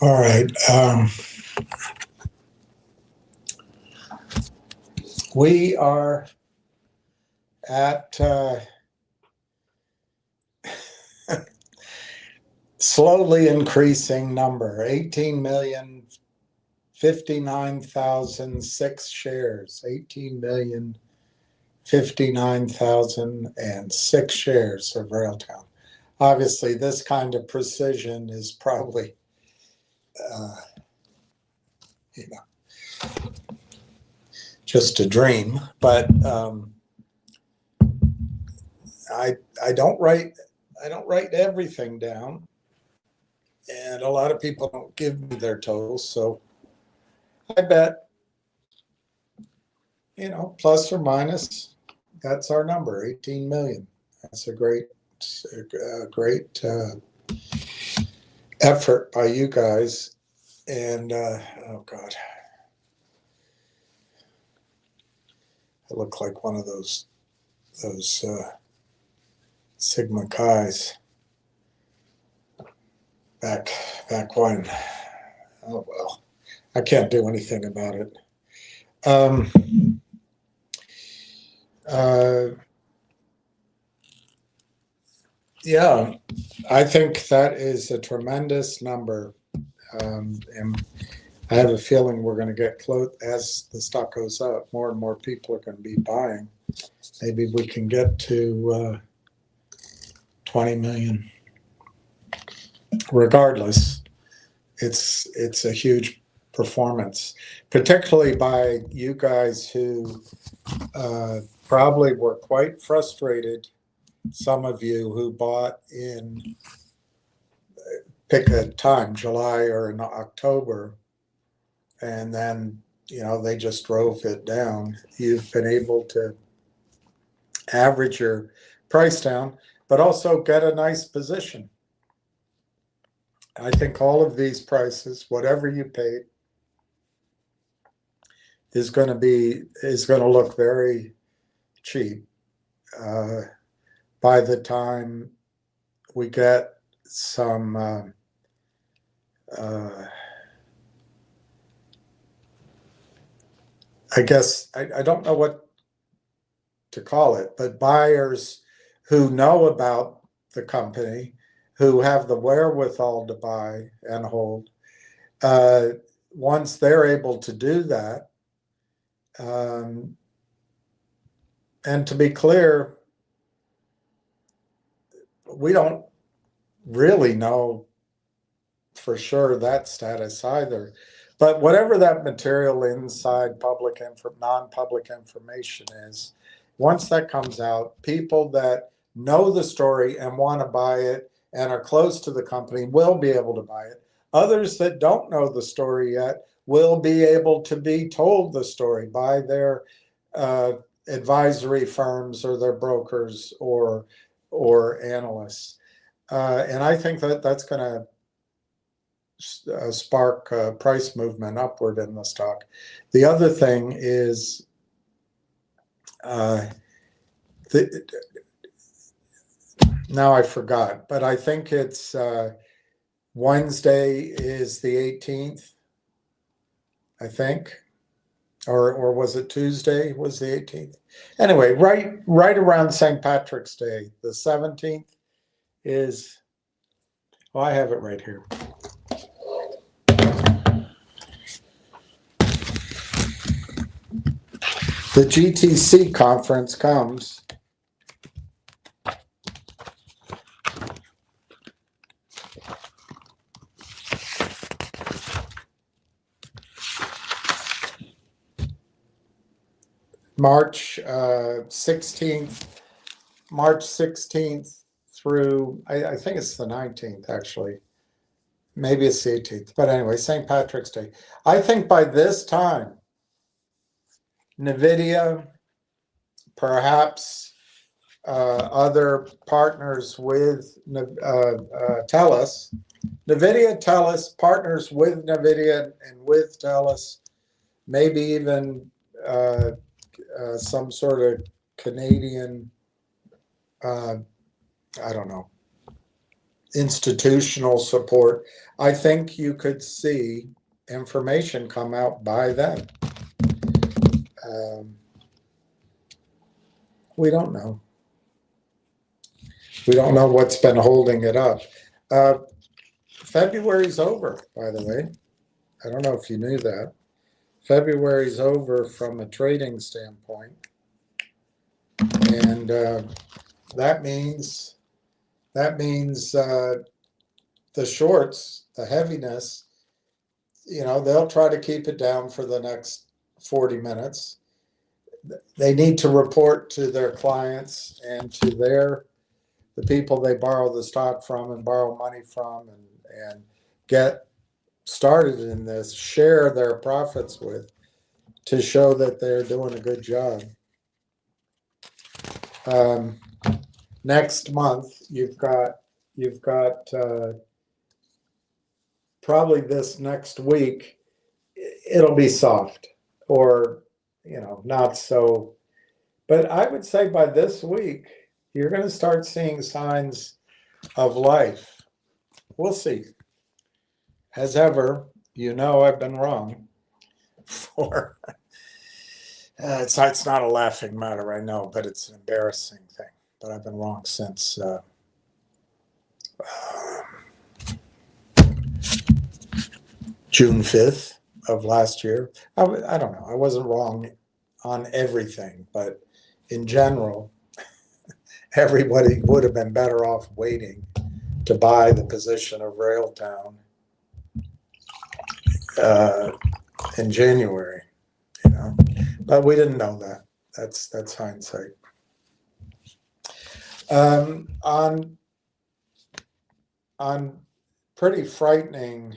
All right. We are at slowly increasing number, 18,059,006 shares, 18,059,006 shares of Railtown. Obviously, this kind of precision is probably, just a dream. But I don't write everything down, and a lot of people don't give me their totals, so I bet, plus or minus, that's our number, 18 million. That's a great effort by you guys. And oh God, I look like one of those Sigma Chi's back when. Oh well, I can't do anything about it. Yeah, I think that is a tremendous number, and I have a feeling we're going to get close as the stock goes up. More and more people are going to be buying. Maybe we can get to 20 million. Regardless, it's a huge performance, particularly by you guys who probably were quite frustrated. Some of you who bought in, pick a time, July or in October, and then they just drove it down. You've been able to average your price down, but also get a nice position. I think all of these prices, whatever you paid, is going to look very cheap by the time we get some I guess I don't know what to call it, but buyers who know about the company, who have the wherewithal to buy and hold, once they're able to do that, and to be clear, we don't really know for sure that status either. But whatever that material inside non-public information is, once that comes out, people that know the story and want to buy it and are close to the company will be able to buy it. Others that don't know the story yet will be able to be told the story by their advisory firms or their brokers or analysts. And I think that that's going to spark price movement upward in the stock. The other thing is Now I forgot, but I think it's Wednesday is the 18th, I think. Or was it Tuesday was the 18th? Anyway, right around St. Patrick's Day. The 17th is, oh, I have it right here. The GTC conference comes March 16th through, I think it's the 19th actually. Maybe it's the 18th, but anyway, St. Patrick's Day. I think by this time, NVIDIA, perhaps other partners with TELUS, NVIDIA, TELUS, partners with NVIDIA and with TELUS, maybe even some sort of Canadian, I don't know, institutional support. I think you could see information come out by then. We don't know. We don't know what's been holding it up. February's over, by the way. I don't know if you knew that. February's over from a trading standpoint. And that means the shorts, the heaviness, they'll try to keep it down for the next 40 minutes. They need to report to their clients and to the people they borrow the stock from and borrow money from and get started in this, share their profits with, to show that they're doing a good job. Next month, you've got probably this next week, it'll be soft or, not so. But I would say by this week, you're going to start seeing signs of life. We'll see. As ever, I've been wrong. It's not a laughing matter, I know, but it's an embarrassing thing. But I've been wrong since June 5th of last year. I don't know. I wasn't wrong on everything, but in general, everybody would have been better off waiting to buy the position of Railtown in January, but we didn't know that. That's hindsight. On pretty frightening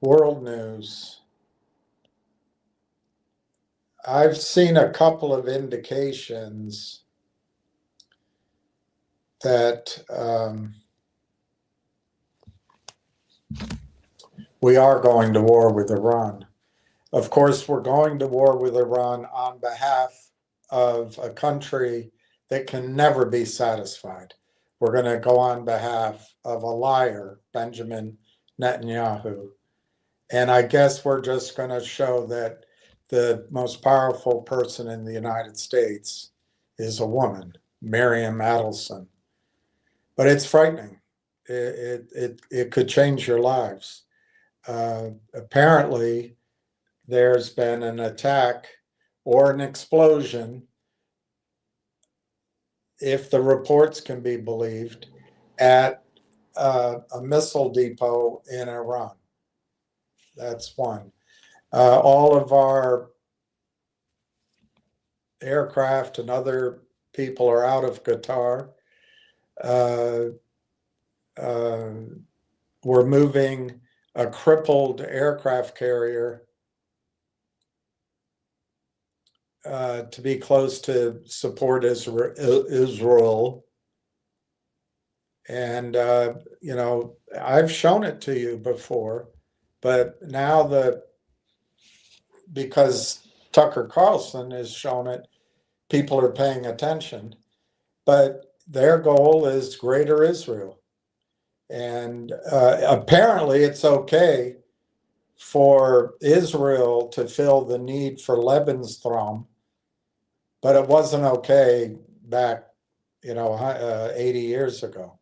world news, I've seen a couple of indications that we are going to war with Iran. Of course, we're going to war with Iran on behalf of a country that can never be satisfied. We're going to go on behalf of a liar, Benjamin Netanyahu. And I guess we're just going to show that the most powerful person in the United States is a woman, Miriam Adelson. But it's frightening. It could change your lives. Apparently, there's been an attack or an explosion, if the reports can be believed, at a missile depot in Iran. That's one. All of our aircraft and other people are out of Qatar. We're moving a crippled aircraft carrier to be close to support Israel. And, I've shown it to you before, but now because Tucker Carlson has shown it. People are paying attention, but their goal is greater Israel. And apparently it's okay for Israel to fill the need for Lebensraum, but it wasn't okay back, 80 years ago.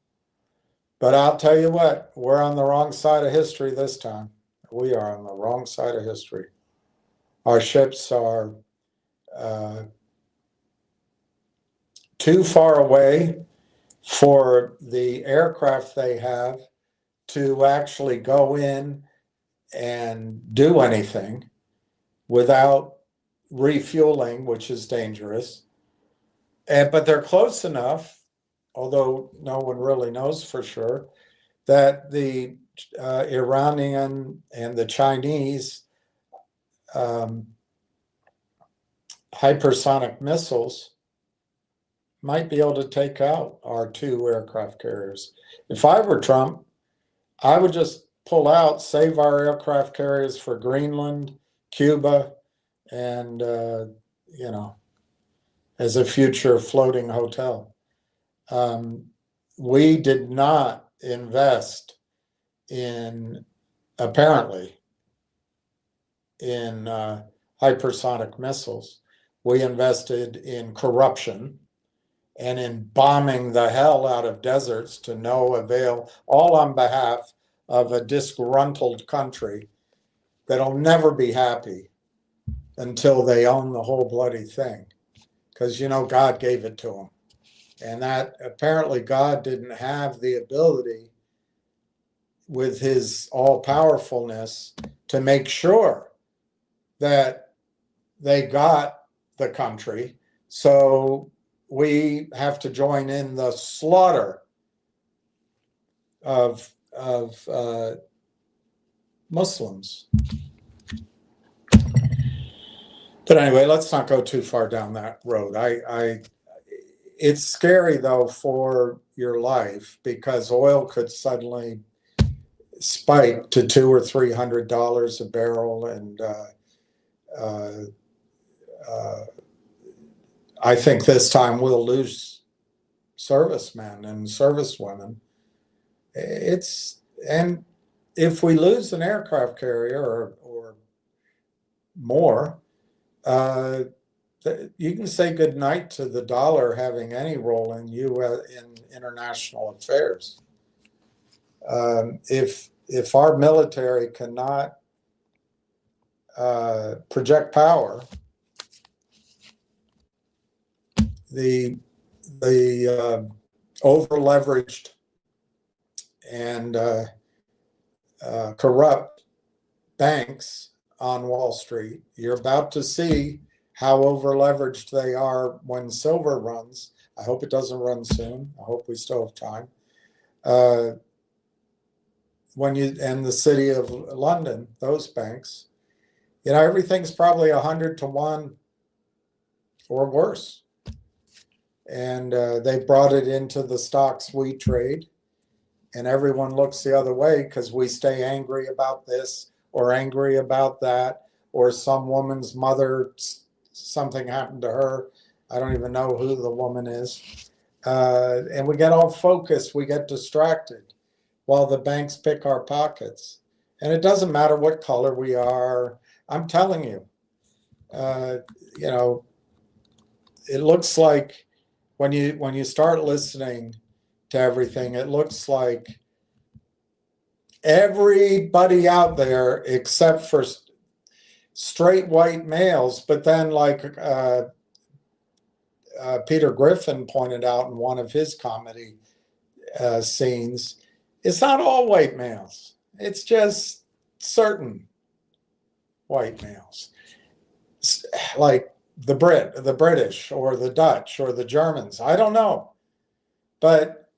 But I'll tell you what, we're on the wrong side of history this time. We are on the wrong side of history. Our ships are too far away for the aircraft they have to actually go in and do anything without refueling, which is dangerous. But they're close enough, although no one really knows for sure, that the Iranian and the Chinese hypersonic missiles might be able to take out our 2 aircraft carriers. If I were Trump, I would just pull out, save our aircraft carriers for Greenland, Cuba, and, as a future floating hotel. We did not invest apparently, in hypersonic missiles. We invested in corruption and in bombing the hell out of deserts to no avail, all on behalf of a disgruntled country that'll never be happy until they own the whole bloody thing. Because, God gave it to them. And that apparently God didn't have the ability with his all-powerfulness to make sure that they got the country. So we have to join in the slaughter of Muslims. But anyway, let's not go too far down that road. It's scary though for your life, because oil could suddenly spike to $200 or $300 a barrel, and I think this time we'll lose servicemen and servicewomen. And if we lose an aircraft carrier or more, you can say goodnight to the dollar having any role in international affairs. If our military cannot project power, the over-leveraged and corrupt banks on Wall Street, you're about to see how over-leveraged they are when silver runs. I hope it doesn't run soon. I hope we still have time. And the city of London, those banks, everything's probably 100 to 1 or worse. And they brought it into the stocks we trade, and everyone looks the other way because we stay angry about this or angry about that, or some woman's mother, something happened to her. I don't even know who the woman is. And we get all focused, we get distracted while the banks pick our pockets. And it doesn't matter what color we are. I'm telling you, it looks like when you start listening to everything, it looks like everybody out there except for straight white males, but then like Peter Griffin pointed out in one of his comedy scenes, it's not all white males. It's just certain white males, like the British or the Dutch or the Germans. I don't know, but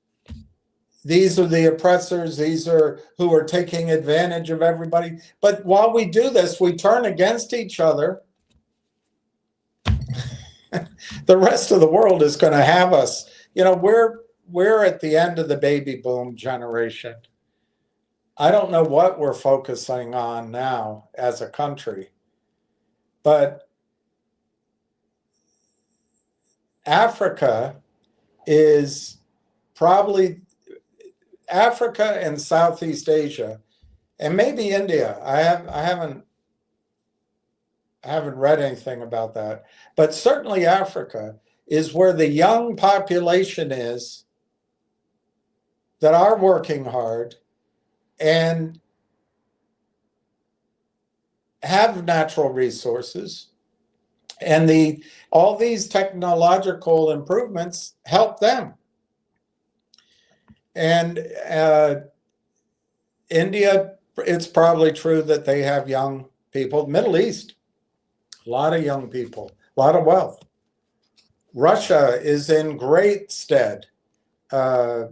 these are the oppressors. These are who are taking advantage of everybody. But while we do this, we turn against each other. The rest of the world is going to have us. We're at the end of the baby boom generation. I don't know what we're focusing on now as a country, but Africa is probably Africa and Southeast Asia, and maybe India. I haven't read anything about that, but certainly Africa is where the young population is that are working hard and have natural resources, and all these technological improvements help them. And India, it's probably true that they have young people. Middle East, a lot of young people, a lot of wealth. Russia is in great stead. High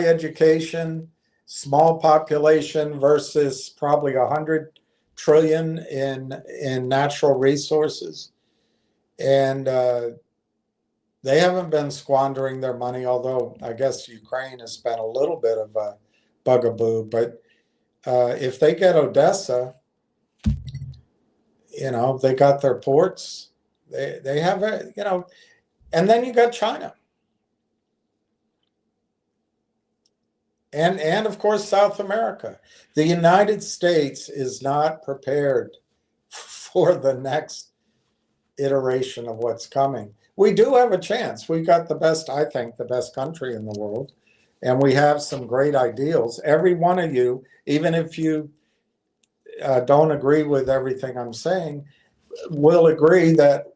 education, small population versus probably 100 trillion in natural resources. And they haven't been squandering their money, although I guess Ukraine has been a little bit of a bugaboo. But if they get Odessa, you know, they got their ports, they have a, you know, and then you got China. And of course, South America. The United States is not prepared for the next iteration of what's coming. We do have a chance. We've got the best, I think, the best country in the world. And we have some great ideals. Every one of you, even if you don't agree with everything I'm saying, will agree that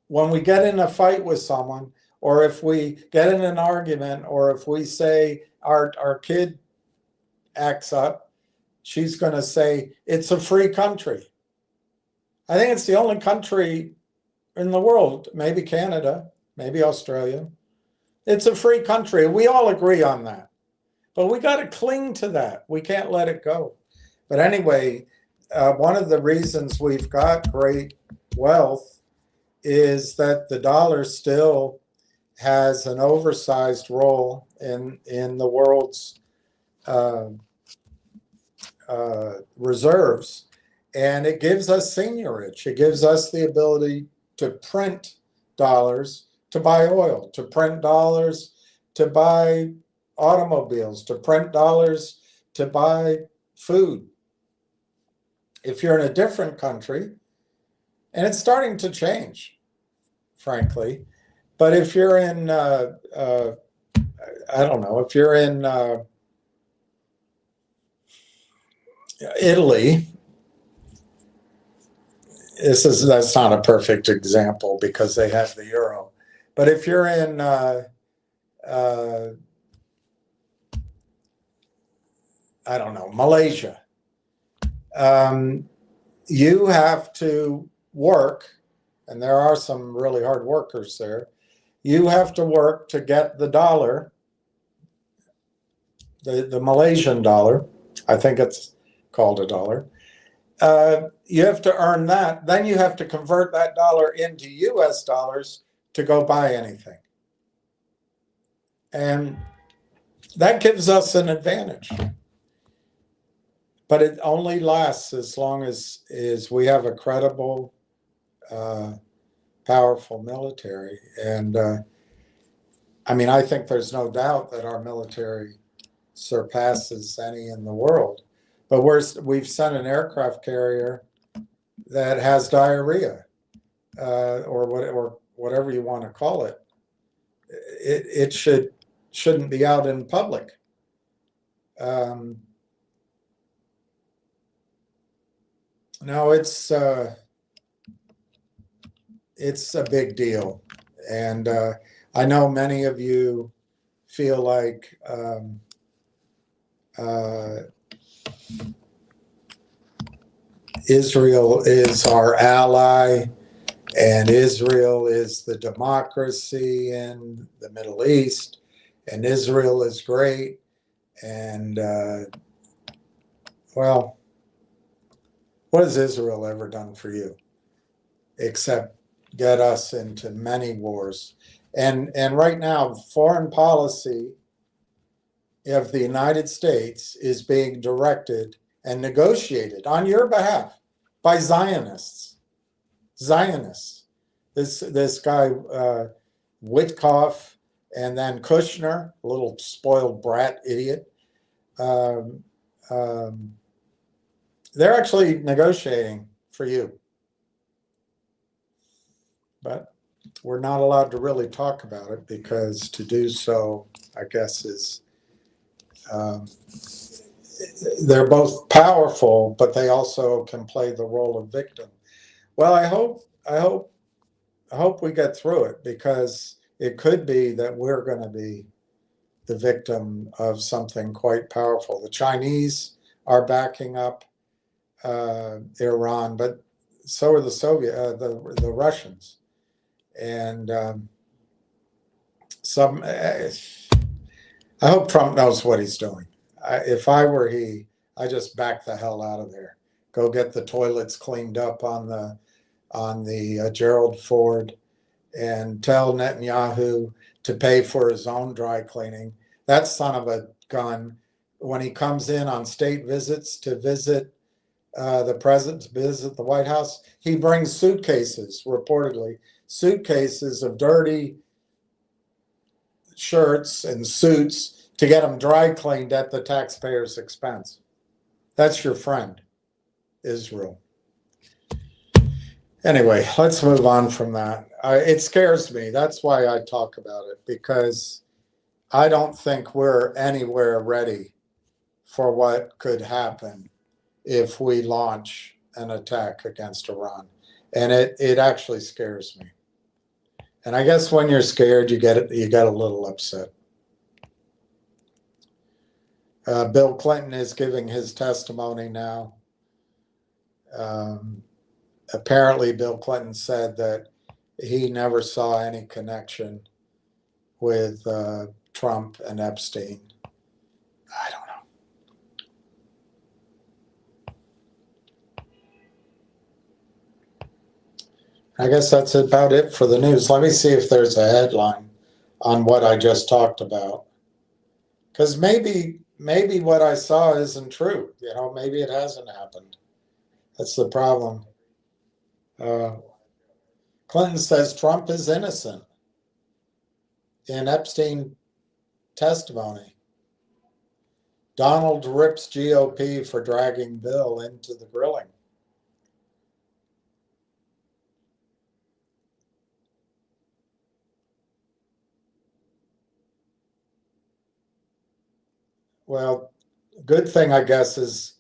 when we get in a fight with someone, or if we get in an argument, or if we say our kid acts up, she's going to say, it's a free country. I think it's the only country in the world, maybe Canada, maybe Australia. It's a free country. We all agree on that. But we got to cling to that. We can't let it go. But anyway, one of the reasons we've got great wealth is that the dollar still has an oversized role in the world's reserves. And it gives us seigniorage. It gives us the ability to print dollars to buy oil, to print dollars to buy automobiles, to print dollars to buy food. If you're in a different country, and it's starting to change, frankly, but if you're in, I don't know, if you're in Italy, that's not a perfect example because they have the euro. But if you're in I don't know, Malaysia, you have to work, and there are some really hard workers there. You have to work to get the dollar, the Malaysian dollar. I think it's called a dollar. You have to earn that. Then you have to convert that dollar into US dollars to go buy anything. And that gives us an advantage. But it only lasts as long as we have a credible, powerful military. And I mean, I think there's no doubt that our military surpasses any in the world. But we've sent an aircraft carrier that has diarrhea, or whatever you want to call it. It shouldn't be out in public. No, it's a big deal, and I know many of you feel like Israel is our ally, and Israel is the democracy in the Middle East, and Israel is great, and well, what has Israel ever done for you except get us into many wars? And right now, foreign policy of the United States is being directed and negotiated on your behalf by Zionists. This guy Witkoff, and then Kushner, a little spoiled brat idiot. Um, um, they're actually negotiating for you, but we're not allowed to really talk about it because to do so, I guess, is they're both powerful, but they also can play the role of victim. Well, I hope we get through it because it could be that we're going to be the victim of something quite powerful. The Chinese are backing up Iran, but so are the Russians, and some. I hope Trump knows what he's doing. If I were he, I just back the hell out of there. Go get the toilets cleaned up on the Gerald Ford, and tell Netanyahu to pay for his own dry cleaning. That son of a gun, when he comes in on state visits to visit the president, to visit the White House, he brings suitcases, reportedly, suitcases of dirty shirts and suits to get them dry cleaned at the taxpayer's expense. That's your friend, Israel. Anyway, let's move on from that. It scares me. That's why I talk about it, because I don't think we're anywhere ready for what could happen if we launch an attack against Iran. And it actually scares me. And I guess when you're scared, you get a little upset. Bill Clinton is giving his testimony now. Apparently, Bill Clinton said that he never saw any connection with Trump and Epstein. I don't know. I guess that's about it for the news. Let me see if there's a headline on what I just talked about. Because maybe what I saw isn't true. Maybe it hasn't happened. That's the problem. Clinton says Trump is innocent in Epstein testimony. Donald rips GOP for dragging Bill into the grilling. Well, good thing, I guess, is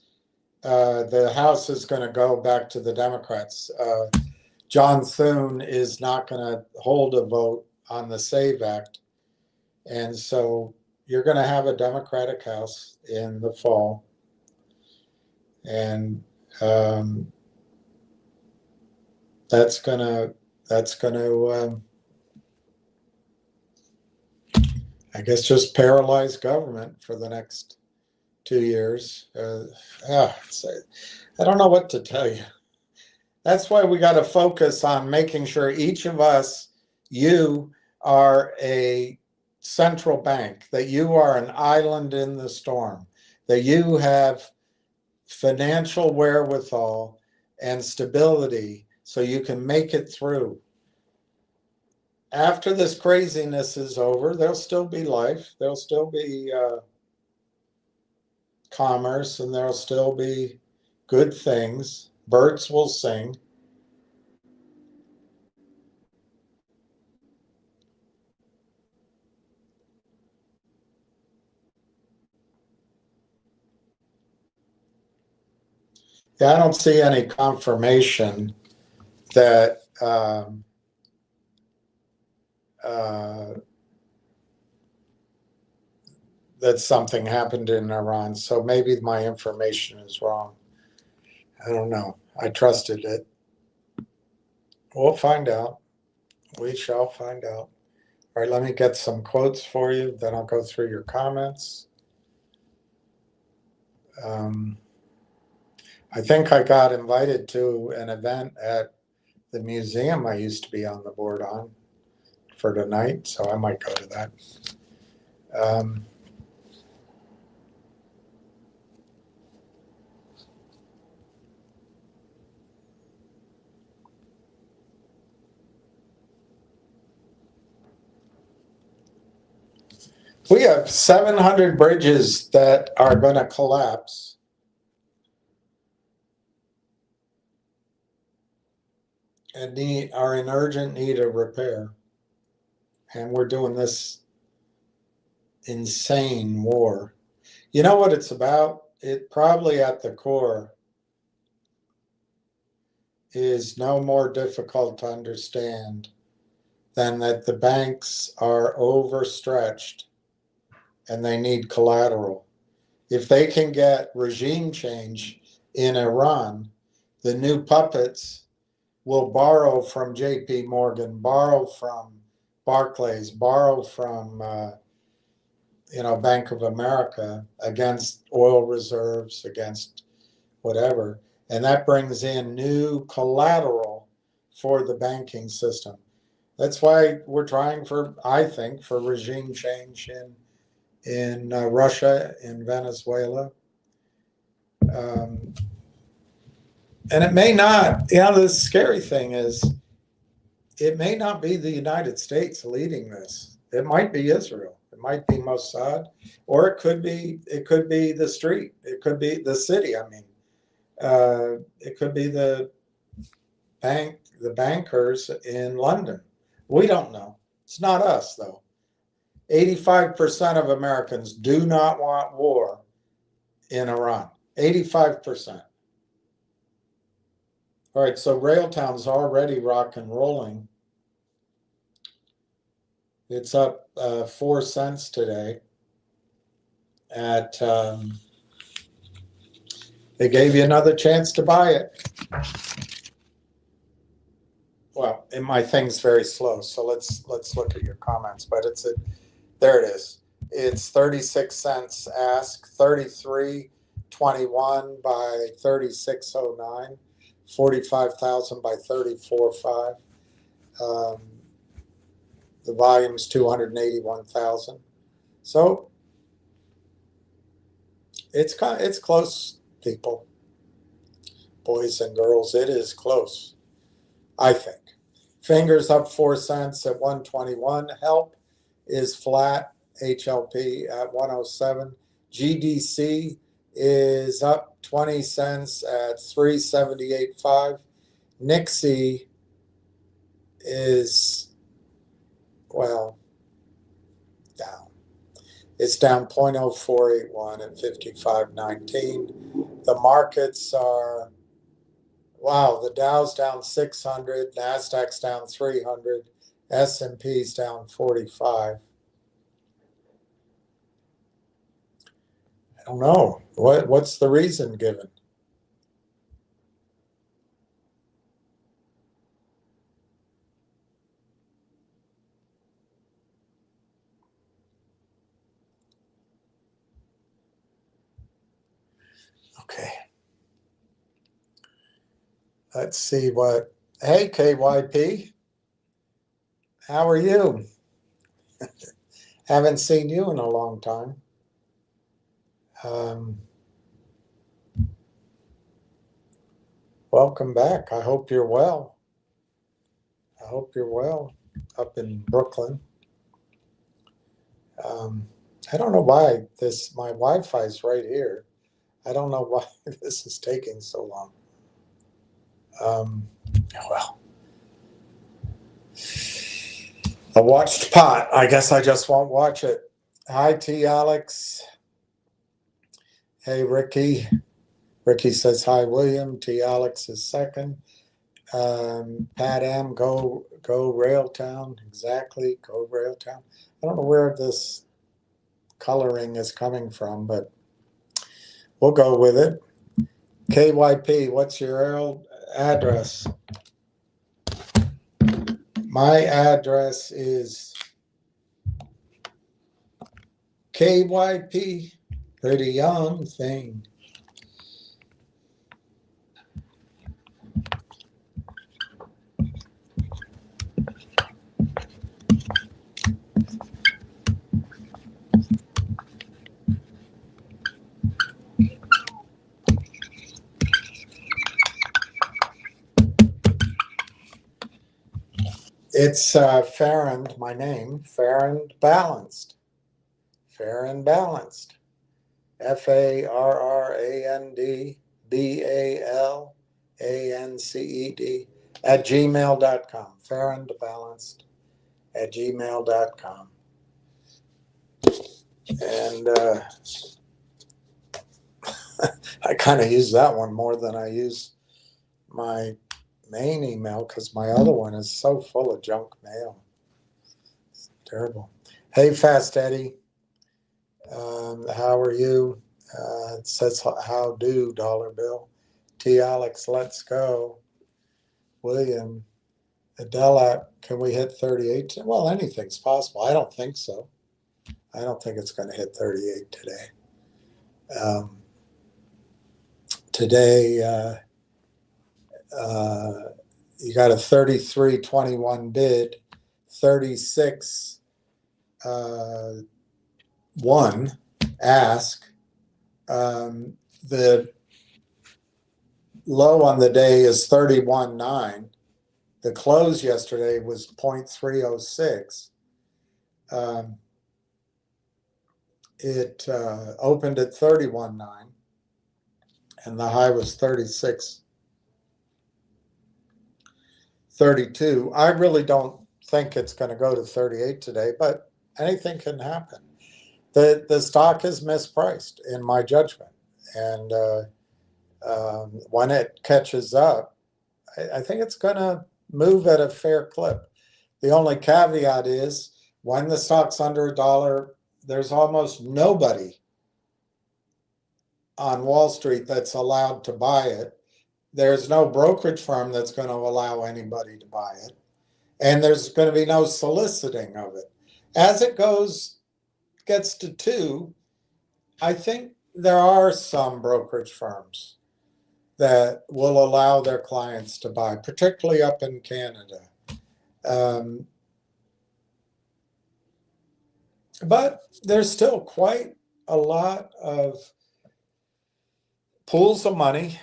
the House is going to go back to the Democrats. John Thune is not going to hold a vote on the SAVE Act. And so you're going to have a Democratic House in the fall. And that's going to I guess, just paralyze government for the next 2 years. I don't know what to tell you. That's why we got to focus on making sure each of us, you are a central bank, that you are an island in the storm, that you have financial wherewithal and stability so you can make it through. After this craziness is over, there'll still be life, there'll still be commerce, and there'll still be good things. Birds will sing. Yeah, I don't see any confirmation that that something happened in Iran. So maybe my information is wrong. I don't know. I trusted it. We'll find out. We shall find out. All right, let me get some quotes for you, then I'll go through your comments. I think I got invited to an event at the museum I used to be on the board on for tonight, so I might go to that. We have 700 bridges that are going to collapse. And are in urgent need of repair. And we're doing this insane war. You know what it's about? It probably at the core is no more difficult to understand than that the banks are overstretched and they need collateral. If they can get regime change in Iran, the new puppets will borrow from JP Morgan, borrow from Barclays, borrow from Bank of America against oil reserves, against whatever. And that brings in new collateral for the banking system. That's why we're trying for, I think, for regime change in Russia, in Venezuela. And it may not, the scary thing is, it may not be the United States leading this. It might be Israel. It might be Mossad, or it could be the street. It could be the city. It could be the bankers in London. We don't know. It's not us, though. 85% of Americans do not want war in Iran. 85%. All right, so Railtown's already rock and rolling. It's up 4 cents today. They gave you another chance to buy it. Well, and my thing's very slow, so let's look at your comments. But there it is. It's 36 cents ask, 33.21 by 36.09, 45,000 by 34.5. The volume's 281,000. So it's close, people, boys and girls. It is close, I think. Fingers up 4 cents at 121. Help is flat. HLP at 107. GDC is up 20 cents at 378.5. Nixie is, down. It's down 0.0481 at 55.19. The markets are, the Dow's down 600, NASDAQ's down 300, S&P's down 45. I don't know. What's the reason given? Okay. Let's see hey, KYP. How are you? Haven't seen you in a long time. Welcome back. I hope you're well. Up in Brooklyn. I don't know why my Wi-Fi is right here. I don't know why this is taking so long. I watched pot. I guess I just won't watch it. Hi, T. Alex. Hey, Ricky. Ricky says hi, William. T. Alex is second. Pat M. Go Railtown. Exactly. Go Railtown. I don't know where this coloring is coming from, but we'll go with it. KYP, what's your address? My address is KYP, pretty young thing. It's Farrand, my name, Farrand Balanced. Fair and Balanced. FARRANDBALANCED @gmail.com. Fairandbalanced@gmail.com. And I kind of use that one more than I use my main email because my other one is so full of junk mail. It's terrible. Hey, Fast Eddie. How are you? It says, how do, dollar bill. T. Alex, let's go. William, Adela, can we hit 38? Well, anything's possible. I don't think so. I don't think it's going to hit 38 today. Today, you got a 33.21 bid, 36.1 ask. The low on the day is 31.9. The close yesterday was 0.306. It opened at 31.9, and the high was 36.32. I really don't think it's going to go to 38 today, but anything can happen. The stock is mispriced in my judgment, and when it catches up, I think it's going to move at a fair clip. The only caveat is when the stock's under $1, there's almost nobody on Wall Street that's allowed to buy it. There's no brokerage firm that's going to allow anybody to buy it. And there's going to be no soliciting of it. As it gets to 2, I think there are some brokerage firms that will allow their clients to buy, particularly up in Canada. But there's still quite a lot of pools of money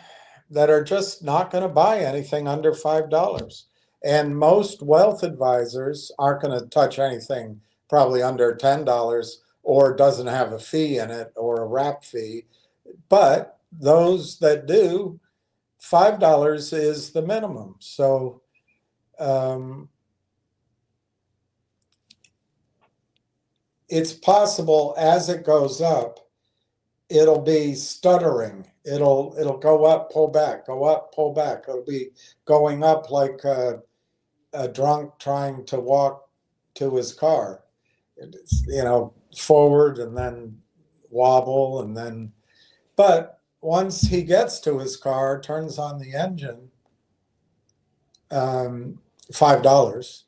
that are just not going to buy anything under $5. And most wealth advisors aren't going to touch anything probably under $10 or doesn't have a fee in it or a wrap fee. But those that do, $5 is the minimum. So it's possible as it goes up, it'll be stuttering. It'll go up, pull back, go up, pull back. It'll be going up like a drunk trying to walk to his car. It's, forward and then wobble and then, but once he gets to his car, turns on the engine, $5,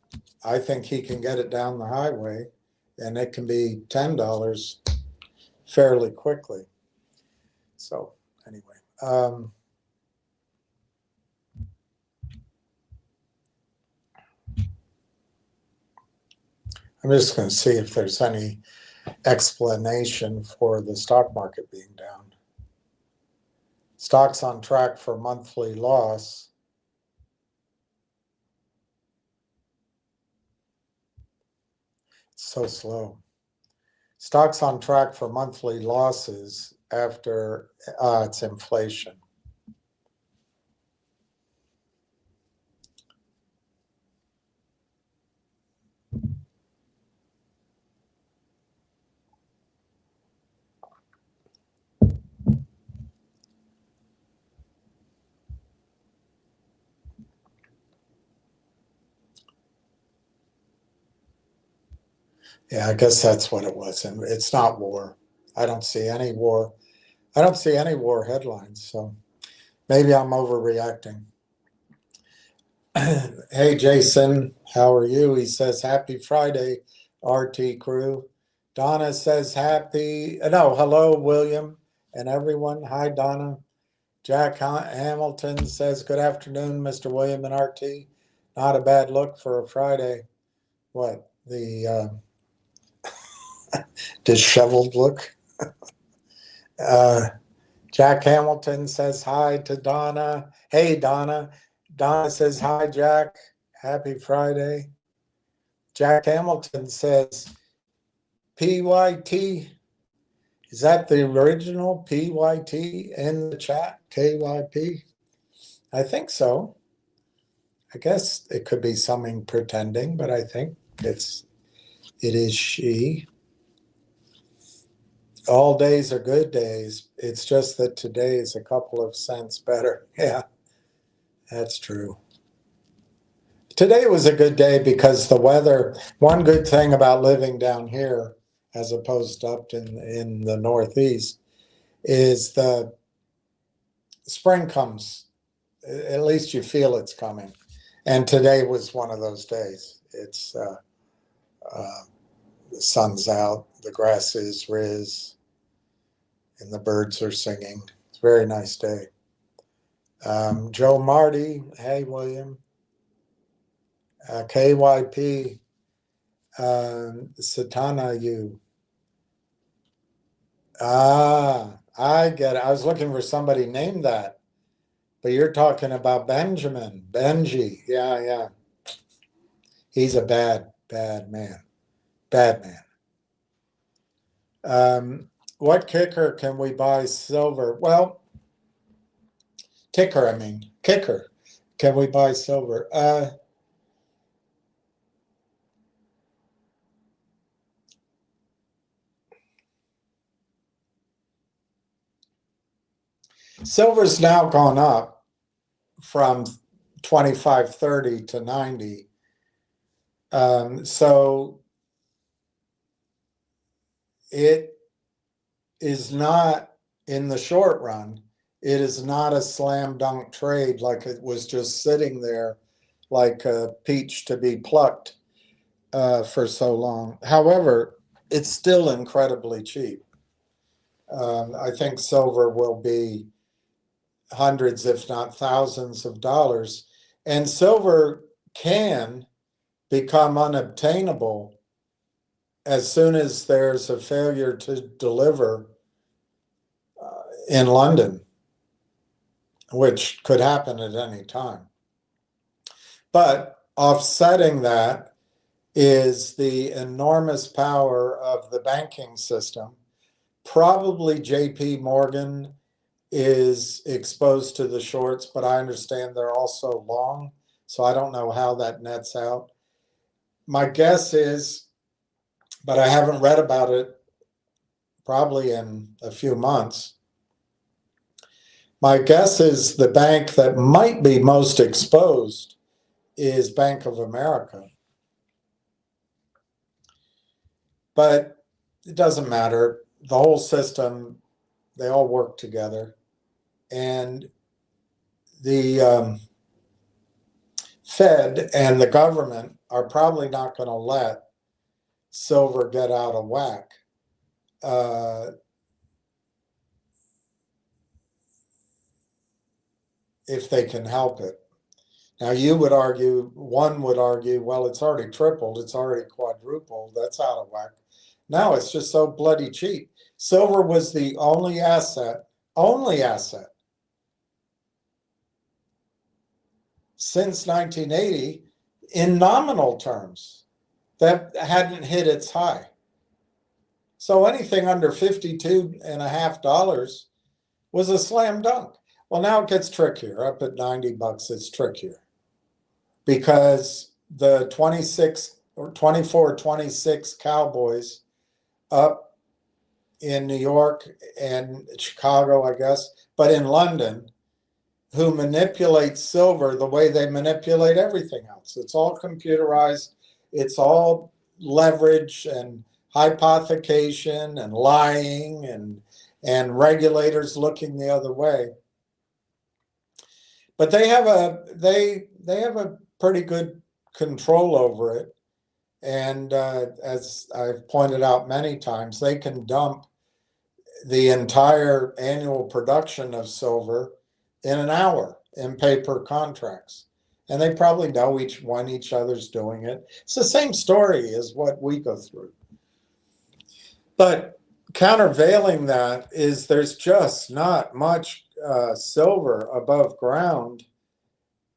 I think he can get it down the highway, and it can be $10 fairly quickly. So anyway, I'm just going to see if there's any explanation for the stock market being down. Stocks on track for monthly loss. It's so slow. Stocks on track for monthly losses after it's inflation. Yeah, I guess that's what it was. And it's not war. I don't see any war. I don't see any war headlines. So maybe I'm overreacting. Hey, Jason, how are you? He says, happy Friday, RT crew. Donna says hello, William and everyone. Hi, Donna. Jack Hamilton says, good afternoon, Mr. William and RT. Not a bad look for a Friday. What? The disheveled look. Jack Hamilton says hi to Donna. Hey, Donna. Donna says hi, Jack. Happy Friday. Jack Hamilton says, PYT Is that the original PYT in the chat? KYP? I think so. I guess it could be something pretending, but I think it is she. All days are good days. It's just that today is a couple of cents better. Yeah, that's true. Today was a good day because the weather, one good thing about living down here as opposed to up in the Northeast is the spring comes. At least you feel it's coming. And today was one of those days. It's the sun's out, the grass is riz, and the birds are singing. It's a very nice day. Joe Marty, hey William. KYP, Satana, you. I get it. I was looking for somebody named that, but you're talking about Benjamin, Benji. Yeah. He's a bad man. Bad man. What kicker can we buy silver? Well, kicker. Can we buy silver? Silver's now gone up from 25, 30 to 90. So it is not, in the short run, it is not a slam dunk trade like it was just sitting there like a peach to be plucked for so long. However, it's still incredibly cheap. I think silver will be hundreds, if not thousands of dollars. And silver can become unobtainable as soon as there's a failure to deliver in London, which could happen at any time. But offsetting that is the enormous power of the banking system. Probably JP Morgan is exposed to the shorts, but I understand they're also long, so I don't know how that nets out. My guess is, but I haven't read about it probably in a few months. My guess is the bank that might be most exposed is Bank of America. But it doesn't matter. The whole system, they all work together. And the Fed and the government are probably not going to let silver get out of whack. If they can help it. Now one would argue, well, it's already tripled, it's already quadrupled, that's out of whack. Now it's just so bloody cheap. Silver was the only asset since 1980 in nominal terms that hadn't hit its high. So anything under $52.50 was a slam dunk. Well, now it gets trickier. Up at $90, it's trickier because the 24-26 Cowboys up in New York and Chicago, I guess, but in London, who manipulate silver the way they manipulate everything else. It's all computerized. It's all leverage and hypothecation and lying and regulators looking the other way. But they have a pretty good control over it. And as I've pointed out many times, they can dump the entire annual production of silver in an hour in paper contracts. And they probably know each other's doing it. It's the same story as what we go through. But countervailing that is there's just not much silver above ground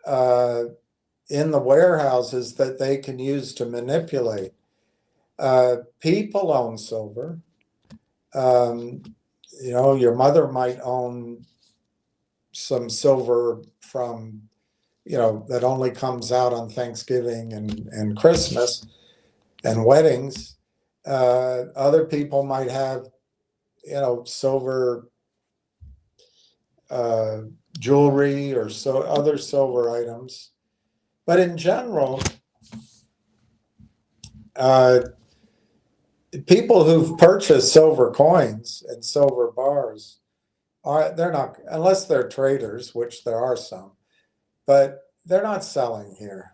in the warehouses that they can use to manipulate. People own silver. Your mother might own some silver from, that only comes out on Thanksgiving and Christmas and weddings. Other people might have, silver jewelry or other silver items. But in general, people who've purchased silver coins and silver bars they're not, unless they're traders, which there are some, but they're not selling here.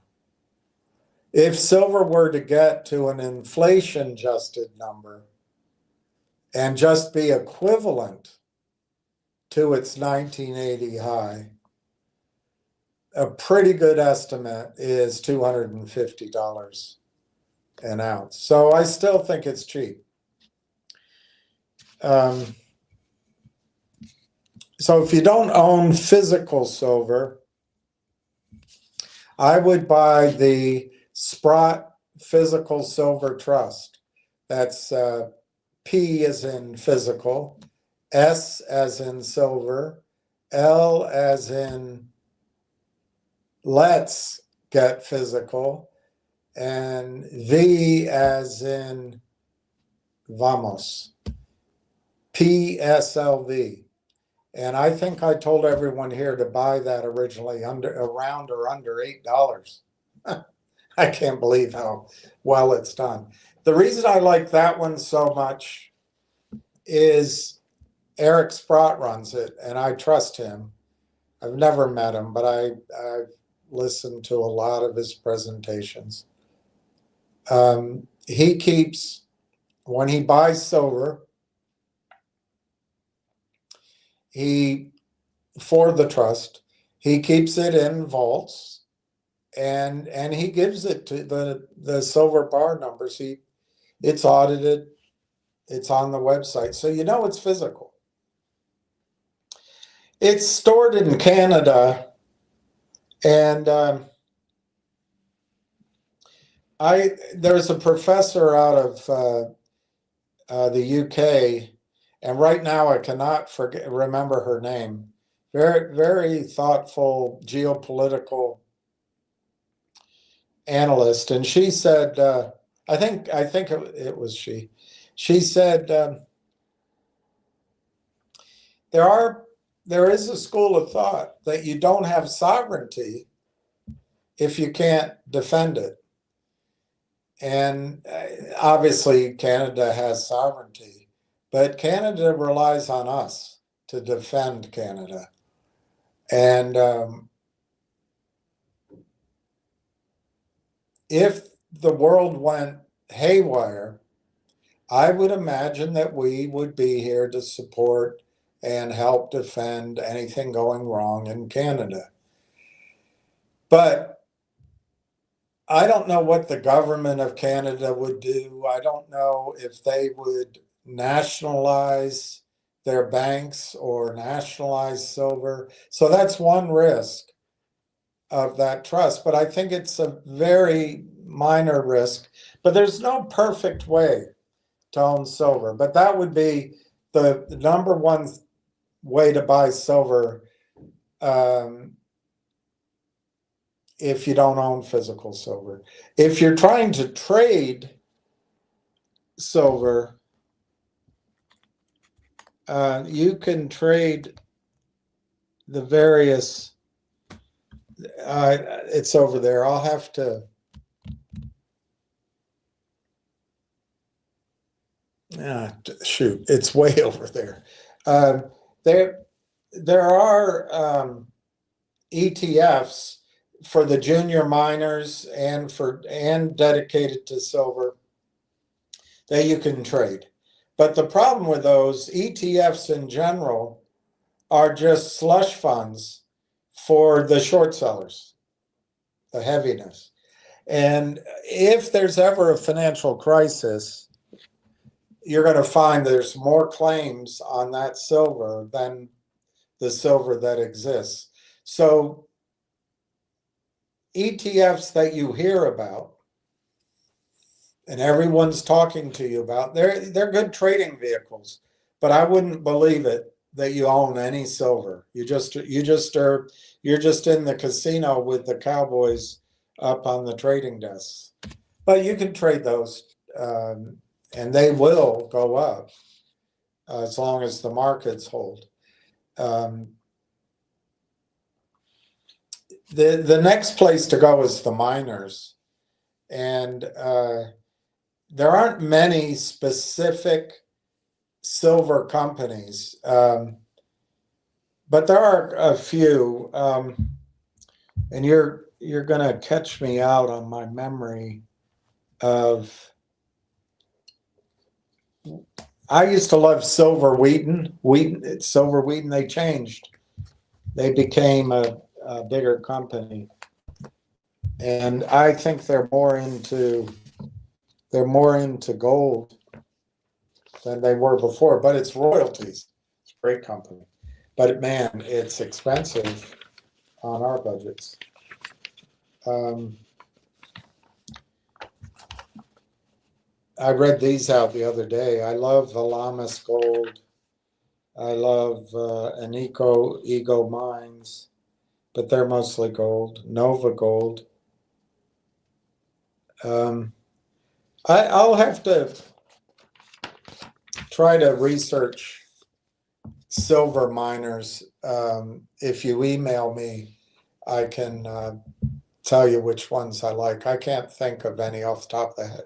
If silver were to get to an inflation adjusted number and just be equivalent to its 1980 high, a pretty good estimate is $250 an ounce. So I still think it's cheap. So if you don't own physical silver, I would buy the Sprott Physical Silver Trust. That's P as in physical, S as in silver, L as in let's get physical, and V as in vamos, PSLV. And I think I told everyone here to buy that originally around or under $8. I can't believe how well it's done. The reason I like that one so much is Eric Sprott runs it, and I trust him. I've never met him, but I've listened to a lot of his presentations. He keeps, when he buys silver, for the trust, he keeps it in vaults, and he gives it to the silver bar numbers. It's audited, it's on the website, so it's physical. It's stored in Canada, and there's a professor out of the UK. And right now, I cannot remember her name. Very, very thoughtful geopolitical analyst, and she said, I think it was she. She said there is a school of thought that you don't have sovereignty if you can't defend it, and obviously Canada has sovereignty. But Canada relies on us to defend Canada. And if the world went haywire, I would imagine that we would be here to support and help defend anything going wrong in Canada. But I don't know what the government of Canada would do. I don't know if they would nationalize their banks or nationalize silver. So that's one risk of that trust, but I think it's a very minor risk. But there's no perfect way to own silver, but that would be the number one way to buy silver if you don't own physical silver. If you're trying to trade silver, you can trade the various, it's over there. I'll have to, shoot, it's way over there. There are ETFs for the junior miners and dedicated to silver that you can trade. But the problem with those ETFs in general are just slush funds for the short sellers, the heaviness. And if there's ever a financial crisis, you're going to find there's more claims on that silver than the silver that exists. So ETFs that you hear about and everyone's talking to you about, they're good trading vehicles. but I wouldn't believe it that you own any silver. You're just in the casino with the cowboys up on the trading desks. But you can trade those, and they will go up as long as the markets hold. The next place to go is the miners, and there aren't many specific silver companies, but there are a few, and you're gonna catch me out on my memory of. I used to love Silver Wheaton. Silver Wheaton. They changed. They became a bigger company, and I think they're more into gold than they were before. But it's royalties. It's a great company, but man, it's expensive on our budgets. I read these out the other day. I love Valamis Gold. I love Ego Mines, but they're mostly gold. Nova Gold. I'll have to try to research silver miners. If you email me, I can tell you which ones I like. I can't think of any off the top of the head.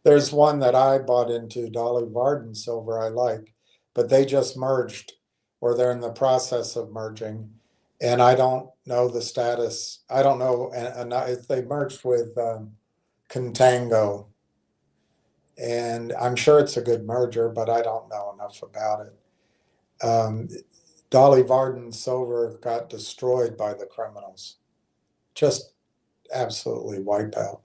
There's one that I bought into, Dolly Varden Silver, I like, but they just merged, or they're in the process of merging, and I don't know the status. I don't know if they merged with Contango, and I'm sure it's a good merger, but I don't know enough about it. Dolly Varden Silver got destroyed by the criminals, just absolutely wipe out.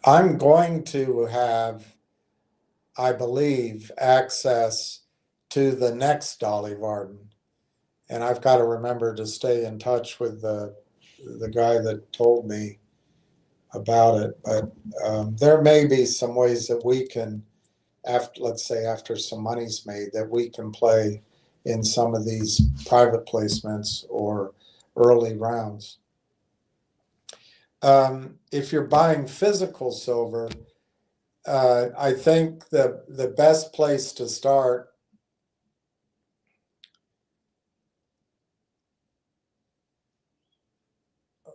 I'm going to have, I believe, access to the next Dolly Varden, and I've got to remember to stay in touch with the guy that told me about it. But there may be some ways that we can, let's say after some money's made, that we can play in some of these private placements or early rounds. If you're buying physical silver, I think the best place to start,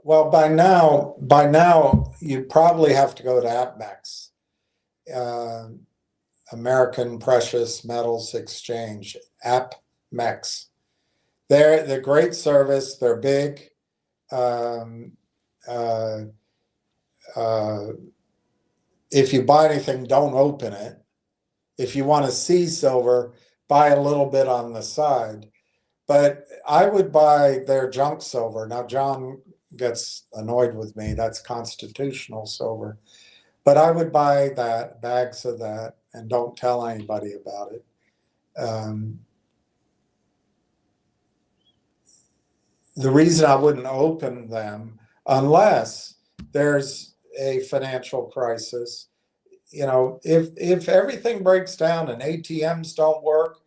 well, by now you probably have to go to APMEX, American Precious Metals Exchange, APMEX. They're great service. They're big. If you buy anything, don't open it. If you want to see silver, buy a little bit on the side. But I would buy their junk silver. Now, John gets annoyed with me. That's constitutional silver. But I would buy bags of that, and don't tell anybody about it. The reason I wouldn't open them, unless there's a financial crisis, if everything breaks down and ATMs don't work,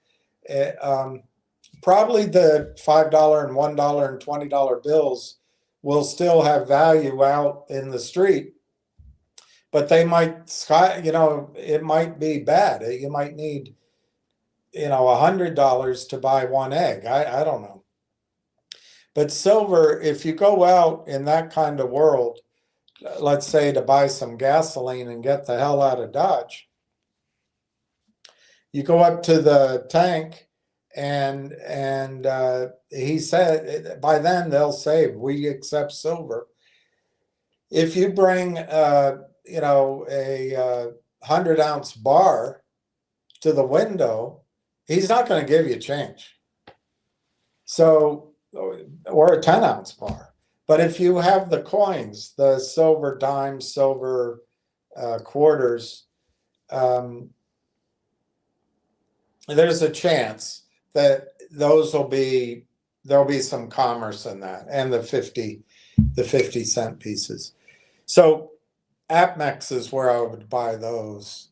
probably the $5 and $1 and $20 bills will still have value out in the street, but they might, it might be bad. You might need, $100 to buy one egg. I don't know. But silver, if you go out in that kind of world, let's say to buy some gasoline and get the hell out of Dodge, you go up to the tank, and he said by then they'll say, we accept silver. If you bring a 100-ounce bar to the window, he's not going to give you change. So, or a 10-ounce bar. But if you have the coins, the silver dimes, silver quarters, there's a chance that there'll be some commerce in that, and the 50-cent pieces. So APMEX is where I would buy those.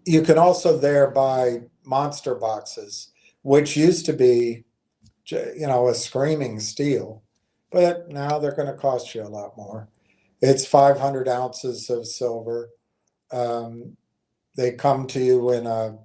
you can also there buy monster boxes, which used to be, a screaming steal, but now they're going to cost you a lot more. It's 500 ounces of silver. They come to you in a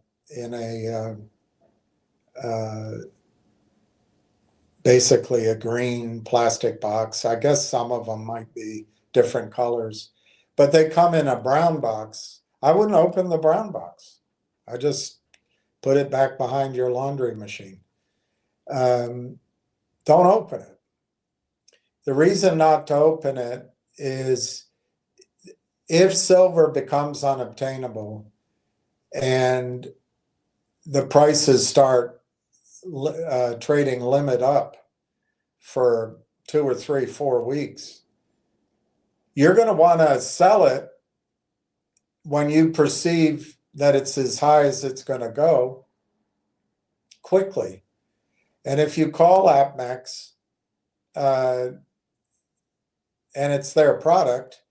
basically a green plastic box. I guess some of them might be different colors, but they come in a brown box. I wouldn't open the brown box. I just put it back behind your laundry machine. Don't open it. The reason not to open it is if silver becomes unobtainable and the prices start trading limit up for 2 or 3, 4 weeks, you're going to want to sell it when you perceive that it's as high as it's going to go quickly. And if you call APMEX and it's their product,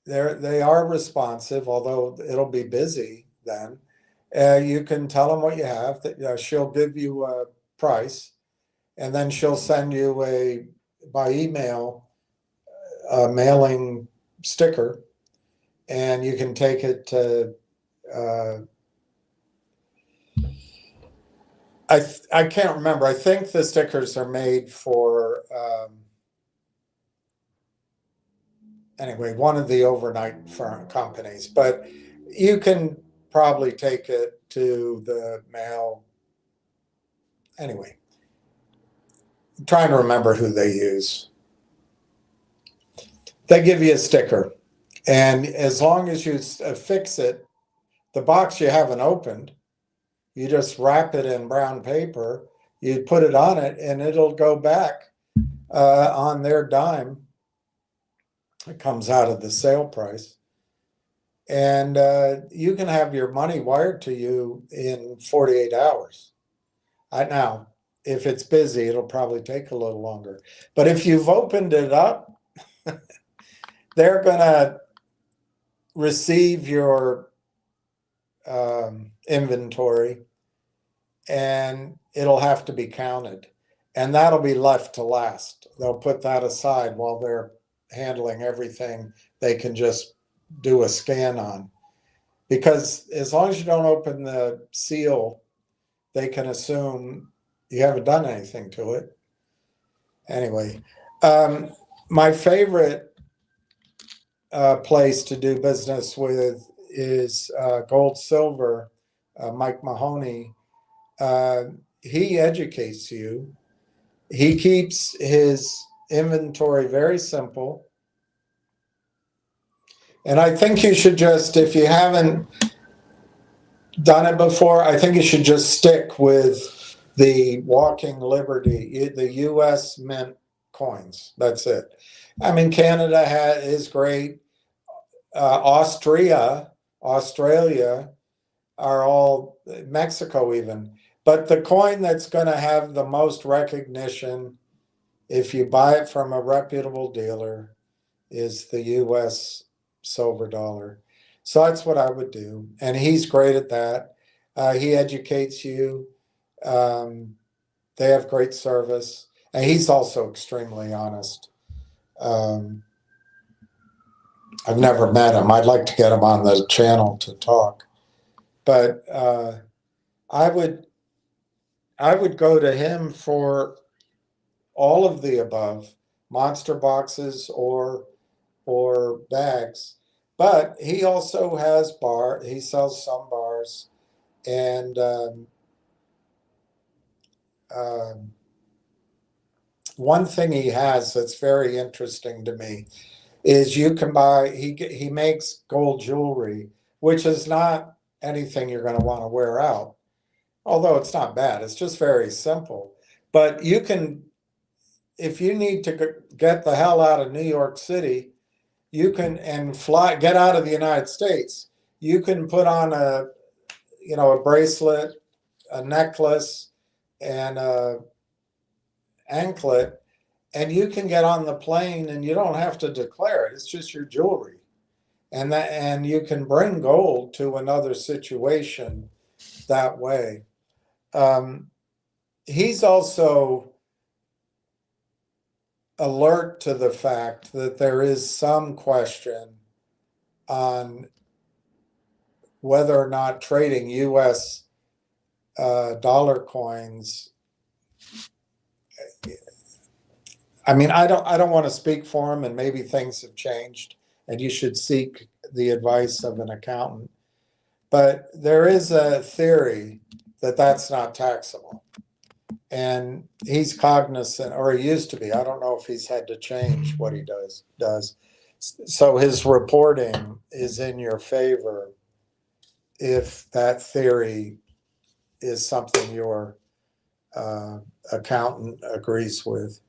they are responsive, although it'll be busy then. You can tell them what you have. That she'll give you a price, and then she'll send you by email a mailing sticker, and you can take it to. I can't remember. I think the stickers are made for. Anyway, one of the overnight firm companies, but you can probably take it to the mail. Anyway, I'm trying to remember who they use. They give you a sticker, and as long as you affix it, the box you haven't opened, you just wrap it in brown paper, you put it on it, and it'll go back on their dime. It comes out of the sale price. And you can have your money wired to you in 48 hours. Now, if it's busy, it'll probably take a little longer. But if you've opened it up, they're going to receive your inventory, and it'll have to be counted. And that'll be left to last. They'll put that aside while they're handling everything they can just do a scan on. Because as long as you don't open the seal, they can assume you haven't done anything to it. Anyway, my favorite place to do business with is Gold Silver, Mike Mahoney. He educates you. He keeps his inventory very simple. And I think you should just, if you haven't done it before, I think you should just stick with the Walking Liberty, the US Mint coins. That's it. I mean, Canada is great. Australia are all, Mexico even. But the coin that's going to have the most recognition, if you buy it from a reputable dealer, is the US silver dollar. So that's what I would do. And he's great at that. He educates you. They have great service. And he's also extremely honest. I've never met him. I'd like to get him on the channel to talk. But I would go to him for all of the above, monster boxes or bags. But he also has he sells some bars. And one thing he has that's very interesting to me is you can buy, he makes gold jewelry, which is not anything you're going to want to wear out. Although it's not bad, it's just very simple. But you can, if you need to get the hell out of New York City, you can, and get out of the United States, you can put on a bracelet, a necklace, and a anklet, and you can get on the plane and you don't have to declare it. It's just your jewelry. and you can bring gold to another situation that way. He's also alert to the fact that there is some question on whether or not trading U.S. Dollar coins. I mean, I don't want to speak for him, and maybe things have changed, and you should seek the advice of an accountant. But there is a theory that that's not taxable, and he's cognizant, or he used to be. I don't know if he's had to change what he does. So his reporting is in your favor if that theory is something your accountant agrees with.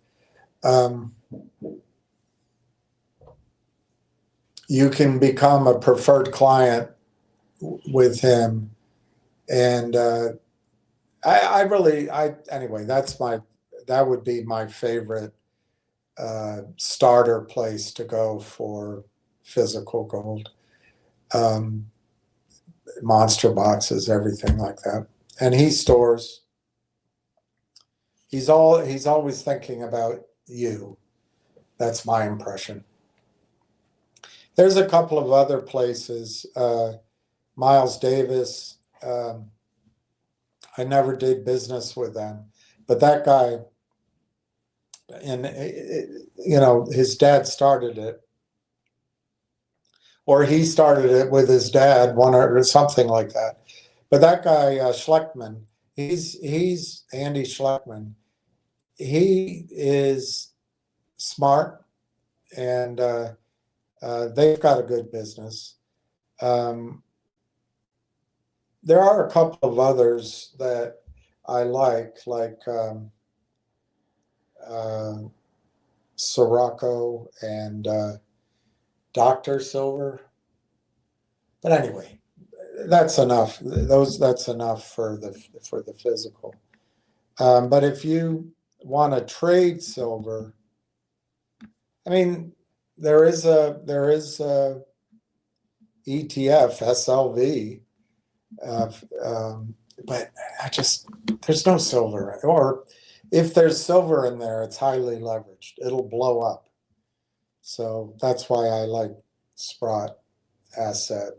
You can become a preferred client with him, and anyway, that would be my favorite starter place to go for physical gold. Monster boxes, everything like that. And he stores. He's always thinking about you. That's my impression. There's a couple of other places. Miles Davis. I never did business with them, but that guy, and his dad started it, or he started it with his dad, one or something like that. But that guy Schleckman, he's Andy Schleckman. He is smart, and they've got a good business. There are a couple of others that I like Sirocco and Dr. Silver. But anyway, that's enough. That's enough for the physical. But if you want to trade silver, I mean, there is a ETF SLV, but there's no silver, or if there's silver in there, it's highly leveraged. It'll blow up. So that's why I like Sprott asset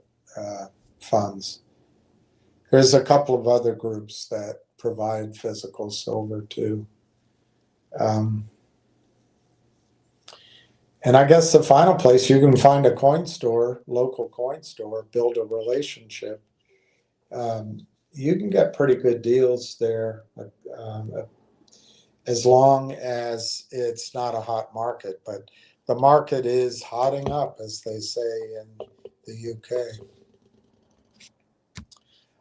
funds. There's a couple of other groups that provide physical silver too. And I guess the final place, you can find a coin store, local coin store, build a relationship. You can get pretty good deals there, as long as it's not a hot market. But the market is hotting up, as they say in the UK.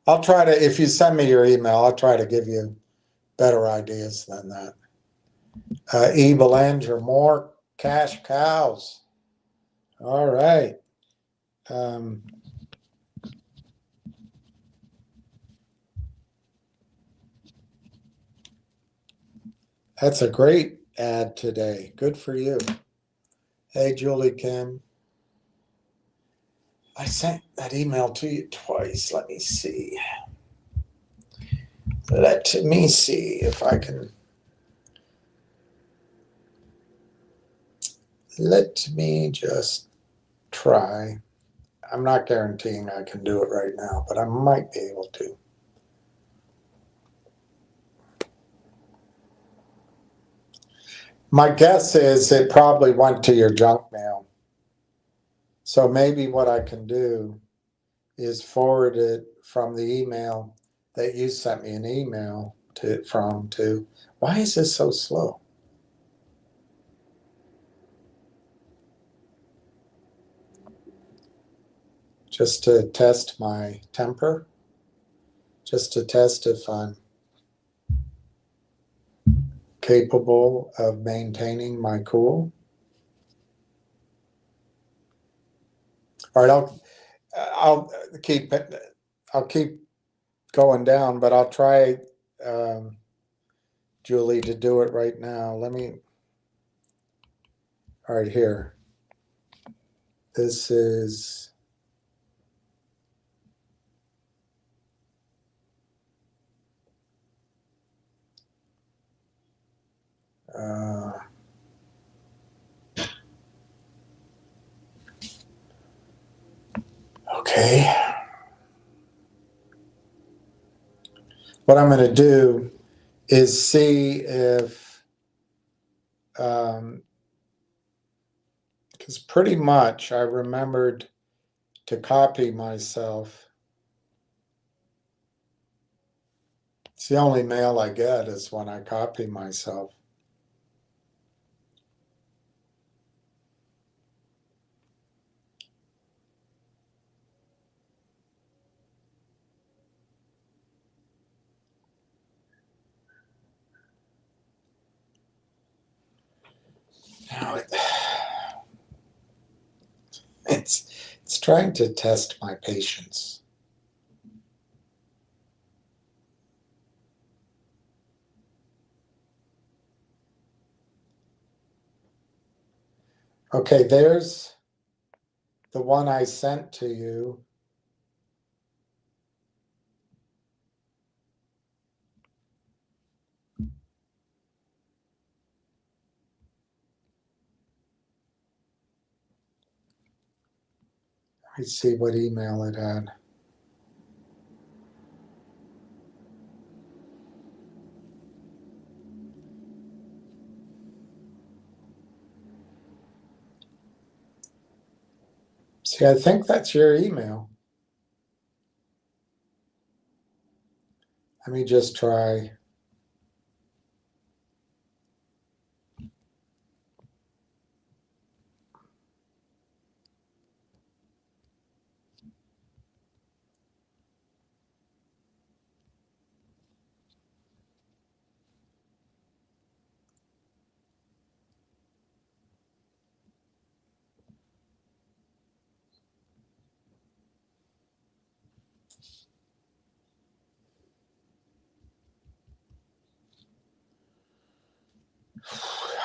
I'll try to, if you send me your email, I'll try to give you better ideas than that. E. Belanger, more cash cows. All right. That's a great ad today. Good for you. Hey, Julie Kim. I sent that email to you twice. Let me see. Let me see if I can. Let me just try. I'm not guaranteeing I can do it right now, but I might be able to. My guess is it probably went to your junk mail. So maybe what I can do is forward it from the email that you sent me an email to. Why is this so slow? Just to test my temper, just to test if I'm capable of maintaining my cool. All right, I'll keep going down, but I'll try, Julie, to do it right now. All right, here. This is Okay. What I'm going to do is see if, because pretty much I remembered to copy myself. It's the only mail I get is when I copy myself. Now it's trying to test my patience. Okay, there's the one I sent to you. Let me see what email it had. See, I think that's your email. Let me just try.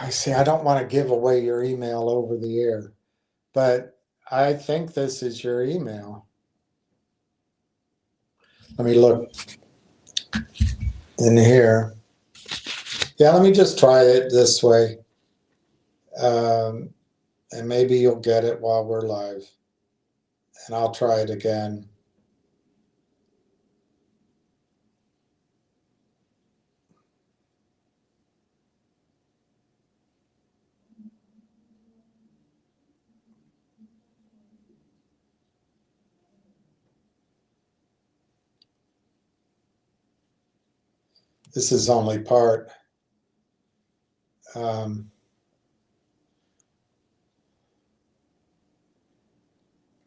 I see, I don't want to give away your email over the air, but I think this is your email. Let me look in here. Yeah, let me just try it this way. And maybe you'll get it while we're live. And I'll try it again. This is only part. All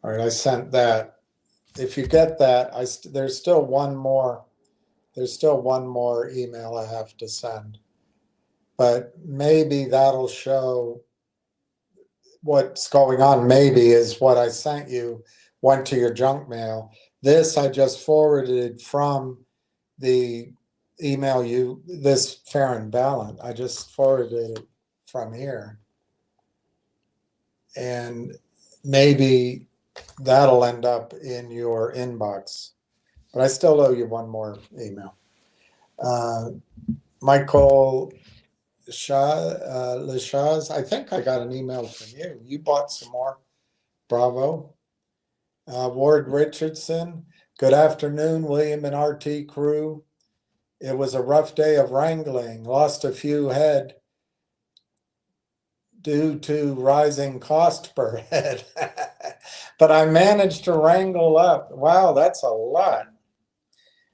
right, I sent that. If you get that, there's still one more. There's still one more email I have to send, but maybe that'll show what's going on. Maybe is what I sent you went to your junk mail. This I just forwarded from the email you, this fair and balanced. I just forwarded it from here. And maybe that'll end up in your inbox. But I still owe you one more email. Michael Leshaz, I think I got an email from you. You bought some more. Bravo. Ward Richardson, good afternoon, William and RT crew. It was a rough day of wrangling. Lost a few head due to rising cost per head. But I managed to wrangle up. Wow, that's a lot.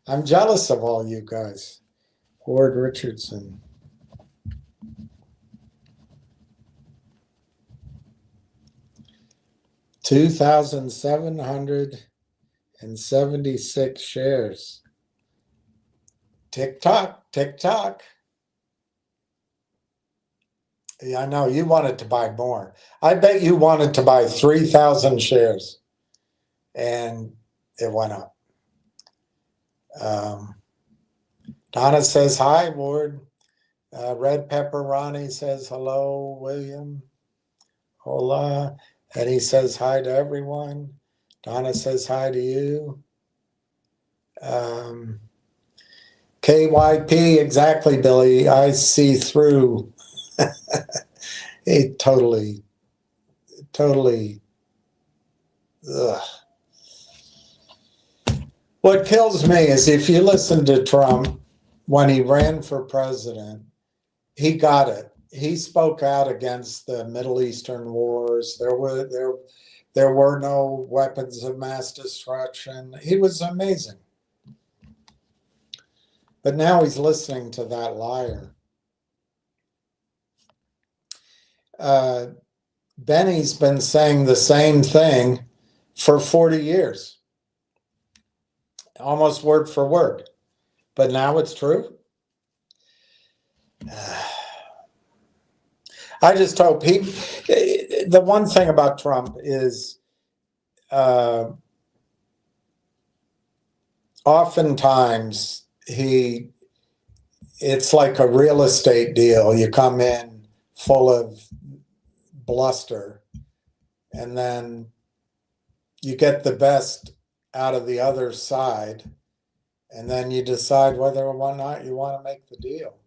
I'm jealous of all you guys. Ward Richardson. $2,776 shares. Tick tock, tick tock. Yeah, I know you wanted to buy more. I bet you wanted to buy 3,000 shares, and it went up. Donna says hi, Ward. Red Pepper Ronnie says hello, William. Hola. And he says hi to everyone. Donna says hi to you. KYP, exactly, Billy. I see through. It totally. Ugh. What kills me is if you listen to Trump when he ran for president, he got it. He spoke out against the Middle Eastern wars. There were no weapons of mass destruction. He was amazing. But now he's listening to that liar. Benny's been saying the same thing for 40 years, almost word for word. But now it's true. I just hope the one thing about Trump is oftentimes it's like a real estate deal. You come in full of bluster and then you get the best out of the other side, and then you decide whether or not you want to make the deal.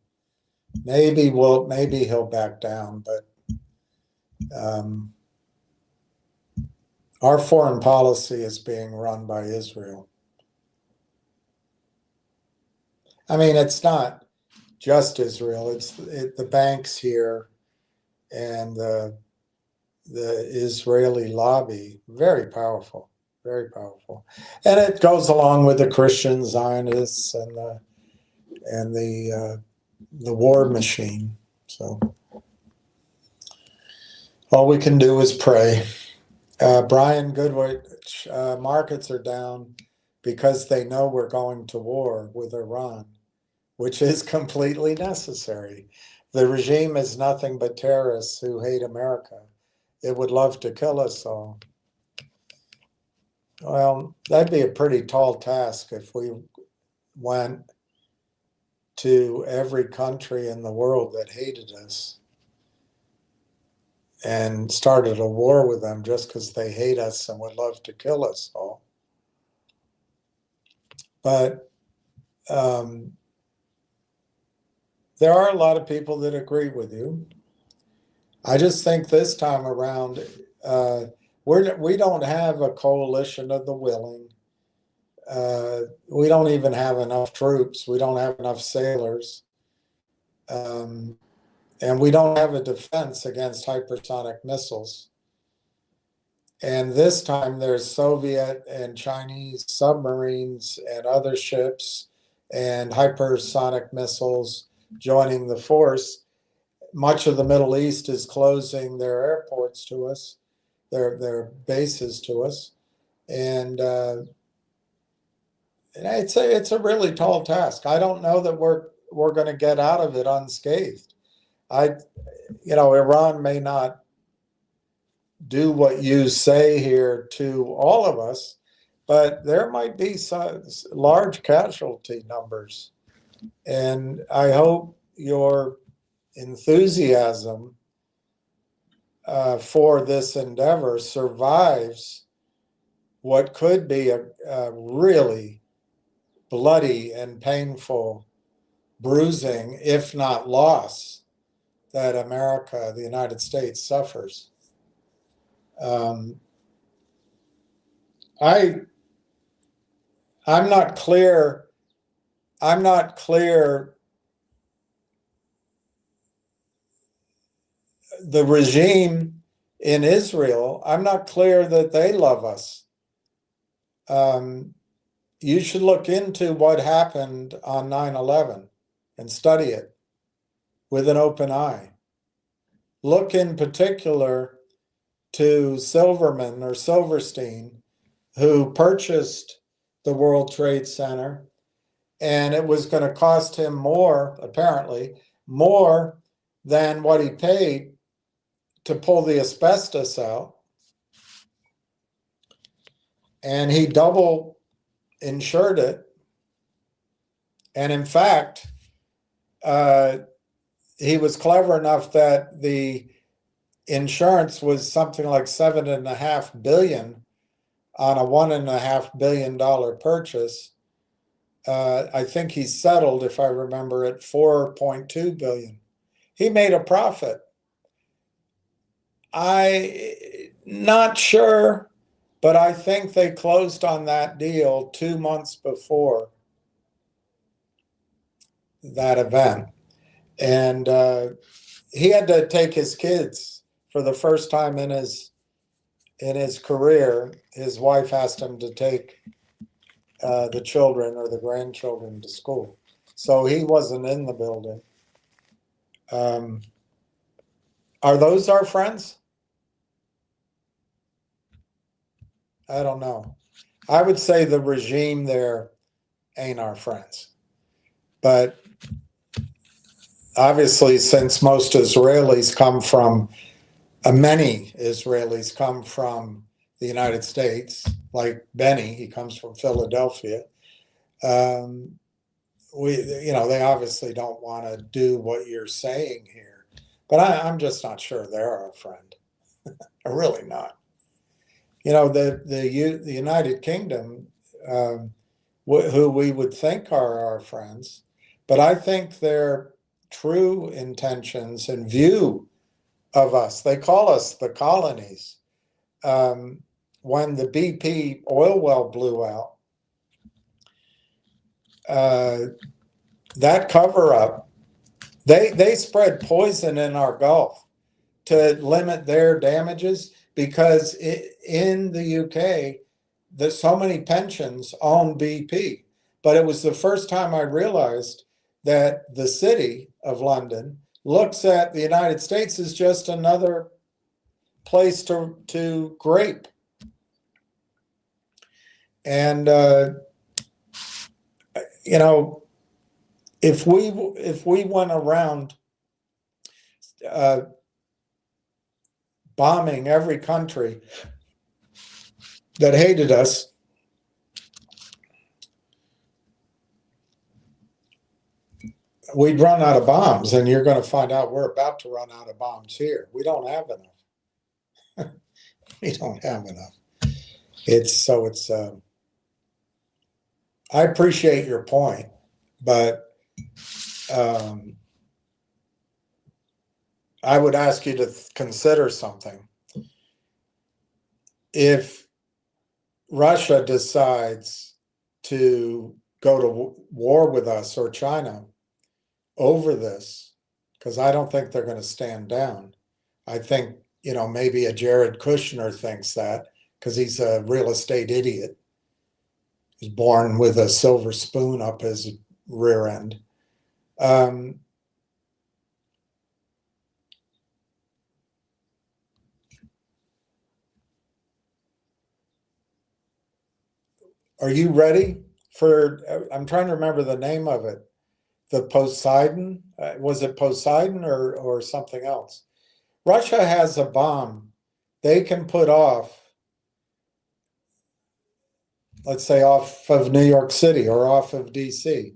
Maybe he'll back down, but our foreign policy is being run by Israel. I mean, it's not just Israel. It's the banks here and the Israeli lobby. Very powerful, very powerful, and it goes along with the Christian Zionists and the war machine. So all we can do is pray. Brian Goodwich, markets are down because they know we're going to war with Iran, which is completely necessary. The regime is nothing but terrorists who hate America. It would love to kill us all. Well, that'd be a pretty tall task if we went to every country in the world that hated us and started a war with them just because they hate us and would love to kill us all. But there are a lot of people that agree with you. I just think this time around, we don't have a coalition of the willing. We don't even have enough troops. We don't have enough sailors. And we don't have a defense against hypersonic missiles. And this time there's Soviet and Chinese submarines and other ships and hypersonic missiles joining the force. Much of the Middle East is closing their airports to us, their bases to us. And it's a really tall task. I don't know that we're going to get out of it unscathed. Iran may not do what you say here to all of us, but there might be some large casualty numbers. And I hope your enthusiasm for this endeavor survives what could be a really bloody and painful bruising, if not loss, that America, the United States, suffers. I'm not clear. The regime in Israel, I'm not clear that they love us. You should look into what happened on 9/11 and study it with an open eye. Look in particular to Silverman or Silverstein, who purchased the World Trade Center, and it was going to cost him more, apparently, more than what he paid to pull the asbestos out. And he double insured it. And in fact, he was clever enough that the insurance was something like $7.5 billion on a $1.5 billion purchase. I think he settled, if I remember it, $4.2 billion. He made a profit. I'm not sure But I think they closed on that deal 2 months before that event. And he had to take his kids for the first time in his career. His wife asked him to take the children or the grandchildren to school. So he wasn't in the building. Are those our friends? I don't know. I would say the regime there ain't our friends. But obviously, since most Israelis come from, many Israelis come from the United States, like Benny, he comes from Philadelphia. They obviously don't want to do what you're saying here. But I'm just not sure they're our friend. I'm really not. The United Kingdom, who we would think are our friends, but I think their true intentions and view of us, they call us the colonies. When the BP oil well blew out, that cover up, they spread poison in our Gulf to limit their damages because in the UK, there's so many pensions own BP. But it was the first time I realized that the city of London looks at the United States as just another place to grape. And if we went around bombing every country that hated us, we'd run out of bombs, and you're going to find out we're about to run out of bombs here. We don't have enough. We don't have enough. I appreciate your point, but I would ask you to consider something. If Russia decides to go to war with us or China over this, because I don't think they're going to stand down. I think, maybe a Jared Kushner thinks that because he's a real estate idiot. He's born with a silver spoon up his rear end. Are you ready for, I'm trying to remember the name of it. The Poseidon? Was it Poseidon or something else? Russia has a bomb they can put off, let's say off of New York City or off of DC,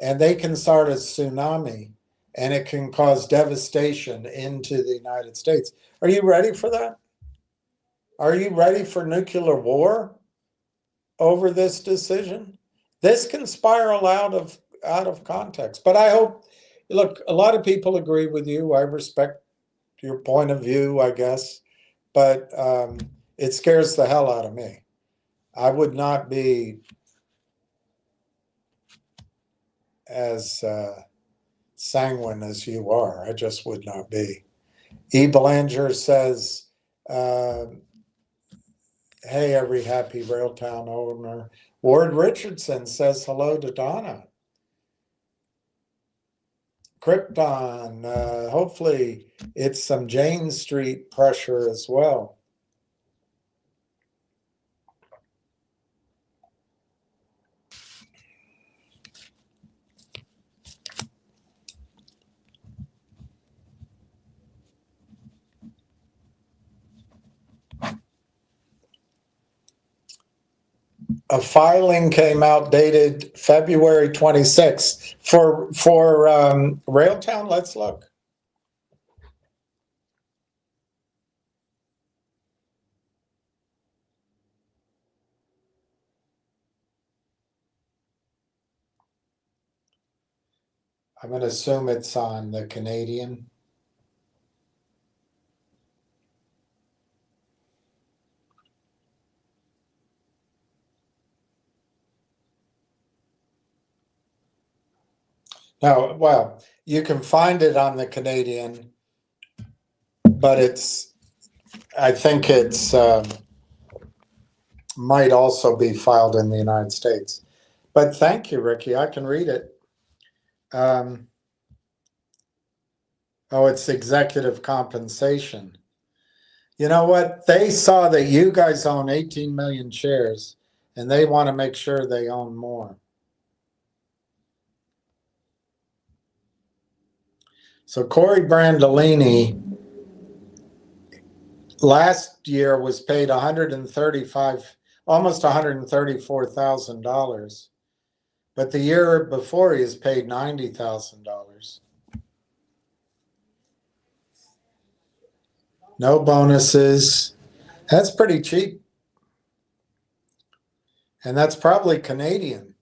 and they can start a tsunami and it can cause devastation into the United States. Are you ready for that? Are you ready for nuclear war over this decision? This can spiral out of context. But I hope, look, a lot of people agree with you. I respect your point of view, I guess, but it scares the hell out of me. I would not be as sanguine as you are. I just would not be. E. Belanger says, hey, every happy Railtown owner. Ward Richardson says hello to Donna. Krypton, hopefully it's some Jane Street pressure as well. A filing came out dated February 26th for Railtown. Let's look. I'm going to assume it's on the Canadian. No, well, you can find it on the Canadian, but I think might also be filed in the United States. But thank you, Ricky. I can read it. Um, oh, it's executive compensation. You know what? They saw that you guys own 18 million shares, and they want to make sure they own more. So Corey Brandolini last year was paid 135, almost $134,000, but the year before he was paid $90,000. No bonuses. That's pretty cheap, and that's probably Canadian.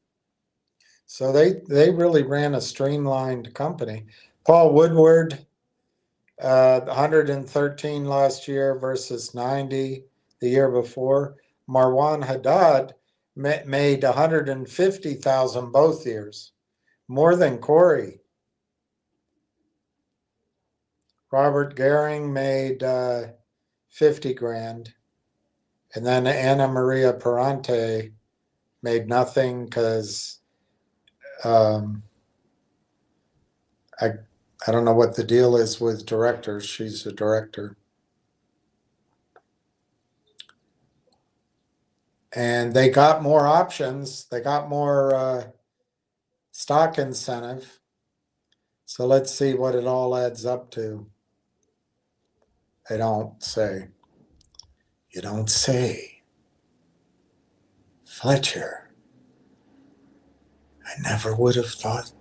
So they really ran a streamlined company. Paul Woodward, 113 last year versus 90 the year before. Marwan Haddad made 150,000 both years, more than Corey. Robert Gehring made 50 grand, and then Anna Maria Perante made nothing because I don't know what the deal is with directors. She's a director. And they got more options. They got more stock incentive. So let's see what it all adds up to. They don't say. You don't say. Fletcher. I never would have thought.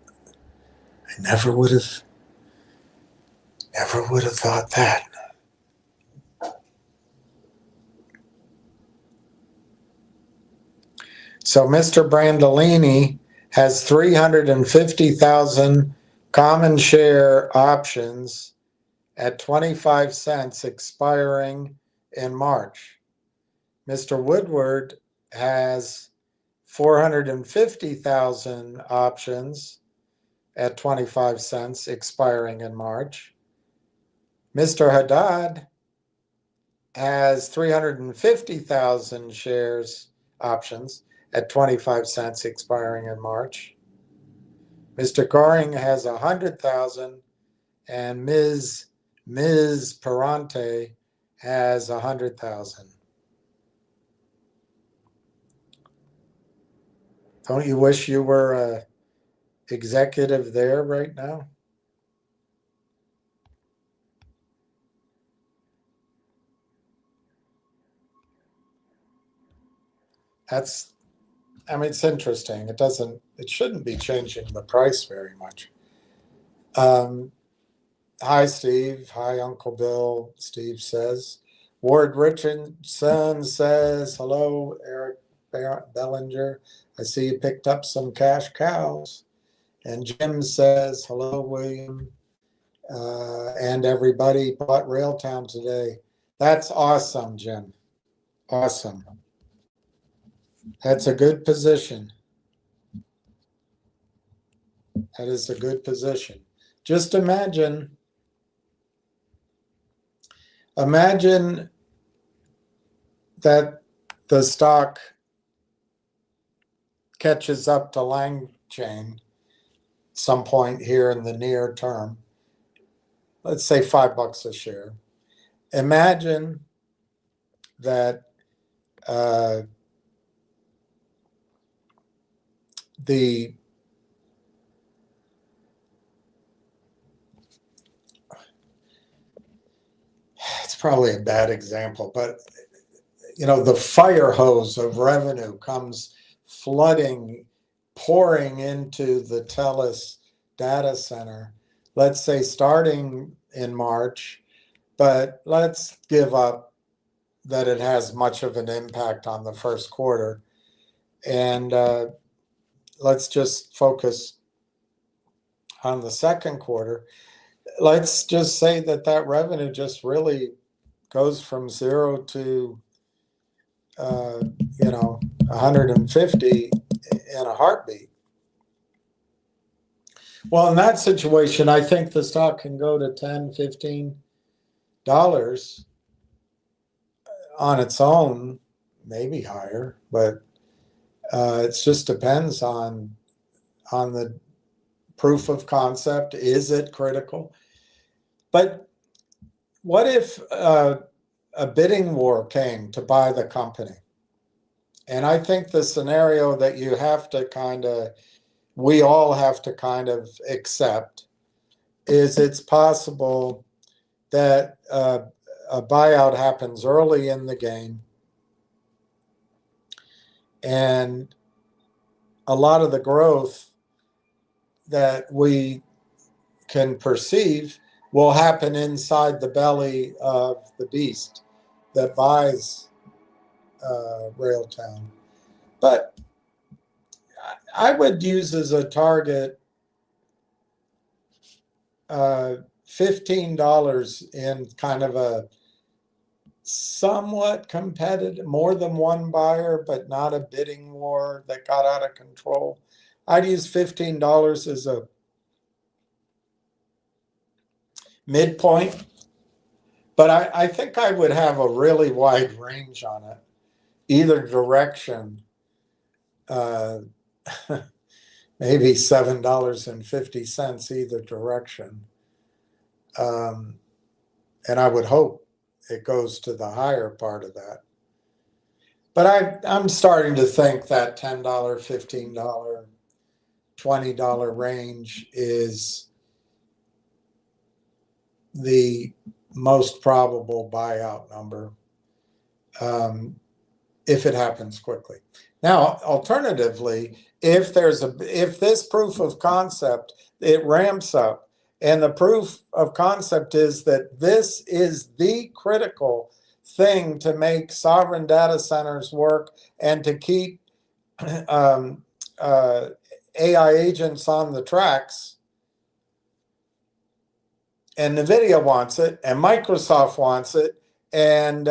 I never would have thought that. So Mr. Brandolini has 350,000 common share options at 25 cents expiring in March. Mr. Woodward has 450,000 options at 25 cents expiring in March. Mr. Haddad has 350,000 shares options at 25 cents expiring in March. Mr. Goring has 100,000 and Ms. Perante has 100,000. Don't you wish you were a executive there right now? That's, I mean, it's interesting. It shouldn't be changing the price very much. Hi, Steve. Hi, Uncle Bill. Steve says. Ward Richardson says, hello, Eric Bellinger. I see you picked up some cash cows. And Jim says, hello, William. And everybody bought Railtown today. That's awesome, Jim. Awesome. That's a good position. That is a good position. Just imagine that the stock catches up to Langchain some point here in the near term. Let's say $5 a share. Imagine that it's probably a bad example, but the fire hose of revenue comes flooding, pouring into the TELUS data center, let's say starting in March, but let's give up that it has much of an impact on the first quarter. And let's just focus on the second quarter. Let's just say that revenue just really goes from 0 to 150 in a heartbeat. Well, in that situation, I think the stock can go to $10, $15 on its own, maybe higher, but it just depends on the proof of concept. Is it critical? But what if a bidding war came to buy the company? And I think the scenario that you have to we all have to kind of accept is it's possible that a buyout happens early in the game, and a lot of the growth that we can perceive will happen inside the belly of the beast that buys Railtown. But I would use as a target $15 in kind of a somewhat competitive, more than one buyer, but not a bidding war that got out of control. I'd use $15 as a midpoint, but I think I would have a really wide range on it, either direction. Maybe $7.50 either direction. And I would hope it goes to the higher part of that. But I'm starting to think that $10, $15, $20 range is the most probable buyout number if it happens quickly. Now, alternatively, if this proof of concept, it ramps up, and the proof of concept is that this is the critical thing to make sovereign data centers work and to keep AI agents on the tracks, and NVIDIA wants it, and Microsoft wants it, and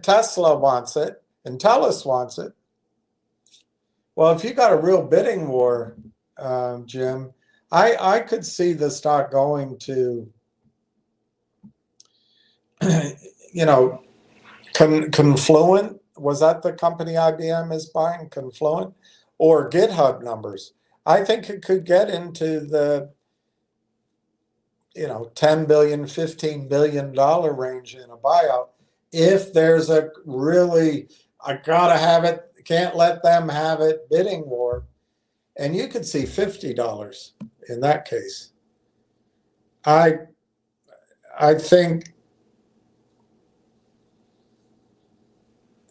Tesla wants it, and TELUS wants it. Well, if you got a real bidding war, Jim, I could see the stock going to, Confluent. Was that the company IBM is buying, Confluent? Or GitHub numbers. I think it could get into the, $10 billion, $15 billion range in a buyout. If there's a really, I gotta have it, can't let them have it bidding war. And you could see $50 in that case. I think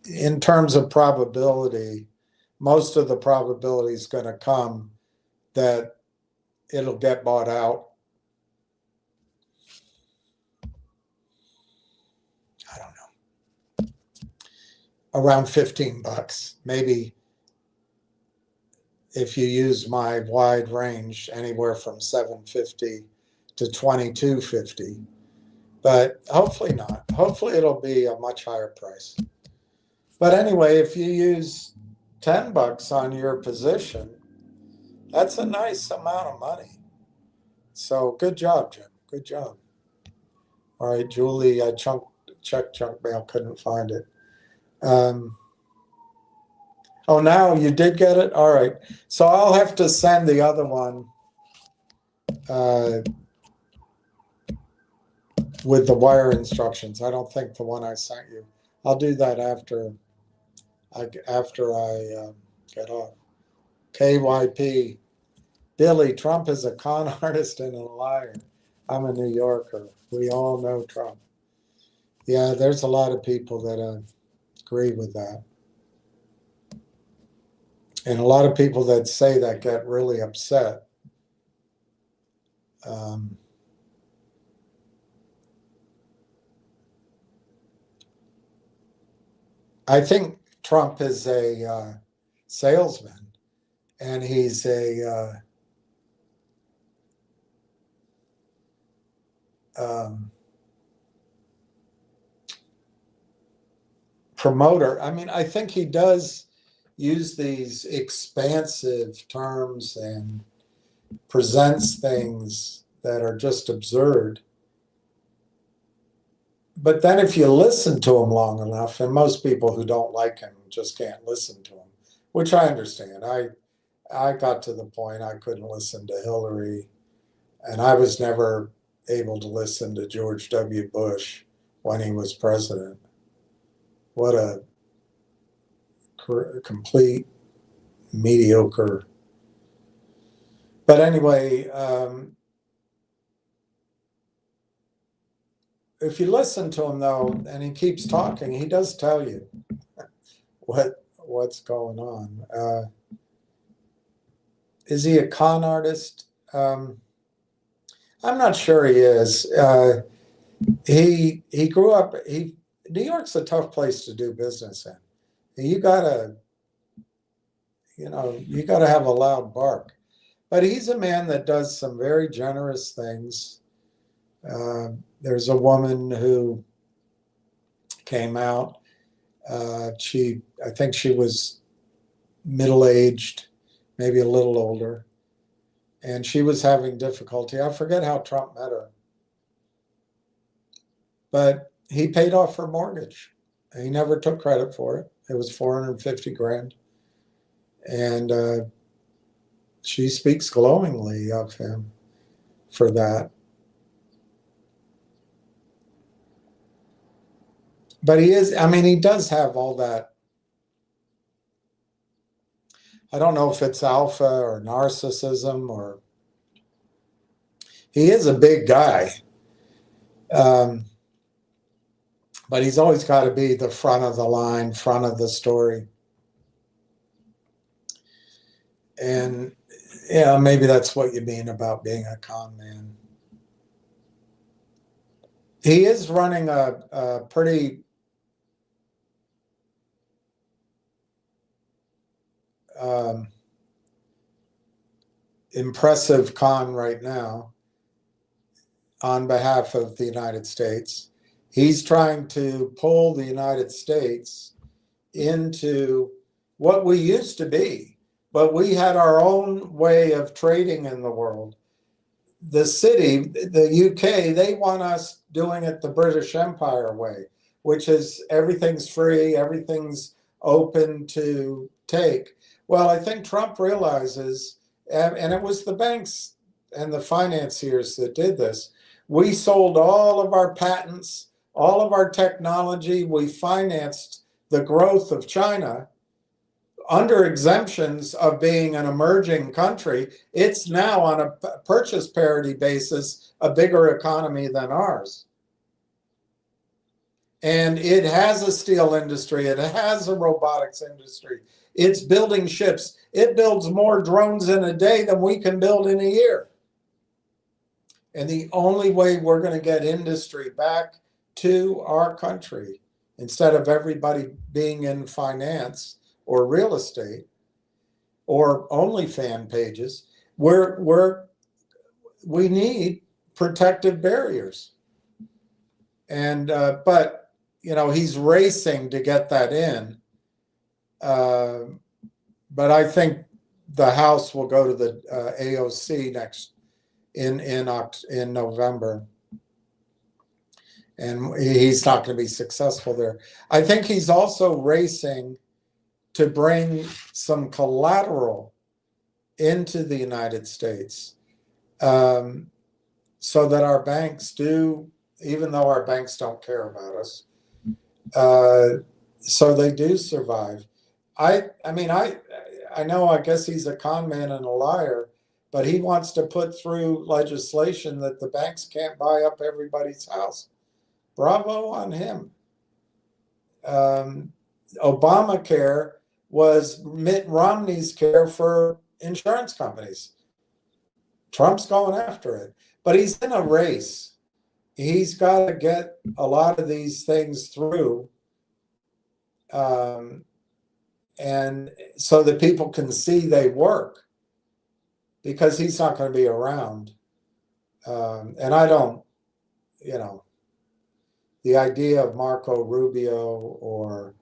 in terms of probability, most of the probability is going to come that it'll get bought out. I don't know. Around $15, maybe. If you use my wide range, anywhere from $7.50 to $22.50, but hopefully not. Hopefully it'll be a much higher price. But anyway, if you use $10 on your position, that's a nice amount of money. So good job, Jim. Good job. All right, Julie, I checked junk mail, couldn't find it. Oh, now you did get it? All right. So I'll have to send the other one with the wire instructions. I don't think the one I sent you. I'll do that after I get off. KYP. Billy, Trump is a con artist and a liar. I'm a New Yorker. We all know Trump. Yeah, there's a lot of people that agree with that. And a lot of people that say that get really upset. I think Trump is a salesman, and he's a promoter. I mean, I think he does use these expansive terms and presents things that are just absurd. But then if you listen to him long enough, and most people who don't like him just can't listen to him, which I understand. I got to the point I couldn't listen to Hillary, and I was never able to listen to George W. Bush when he was president. What a complete mediocre. But anyway, if you listen to him though, and he keeps talking, he does tell you what's going on. Is he a con artist? I'm not sure he is. He grew up. New York's a tough place to do business in. You gotta have a loud bark. But he's a man that does some very generous things. There's a woman who came out. I think she was middle-aged, maybe a little older, and she was having difficulty. I forget how Trump met her, but he paid off her mortgage. He never took credit for it. It was $450,000, and she speaks glowingly of him for that. But he does have all that. I don't know if it's alpha or narcissism, or he is a big guy. But he's always got to be the front of the line, front of the story. And yeah, maybe that's what you mean about being a con man. He is running a pretty impressive con right now on behalf of the United States. He's trying to pull the United States into what we used to be, but we had our own way of trading in the world. The UK, they want us doing it the British Empire way, which is everything's free, everything's open to take. Well, I think Trump realizes, and it was the banks and the financiers that did this. We sold all of our patents, all of our technology. We financed the growth of China under exemptions of being an emerging country. It's now on a purchase parity basis, a bigger economy than ours. And it has a steel industry. It has a robotics industry. It's building ships. It builds more drones in a day than we can build in a year. And the only way we're going to get industry back to our country, instead of everybody being in finance or real estate or only fan pages, we need protective barriers. And but he's racing to get that in. But I think the House will go to the AOC in November, and he's not going to be successful there. I think he's also racing to bring some collateral into the United States, so that our banks do, even though our banks don't care about us, so they do survive. I know, I guess he's a con man and a liar, but he wants to put through legislation that the banks can't buy up everybody's house. Bravo on him. Obamacare was Mitt Romney's care for insurance companies. Trump's going after it, but he's in a race. He's got to get a lot of these things through, and so that people can see they work, because he's not going to be around. And I don't, the idea of Marco Rubio, or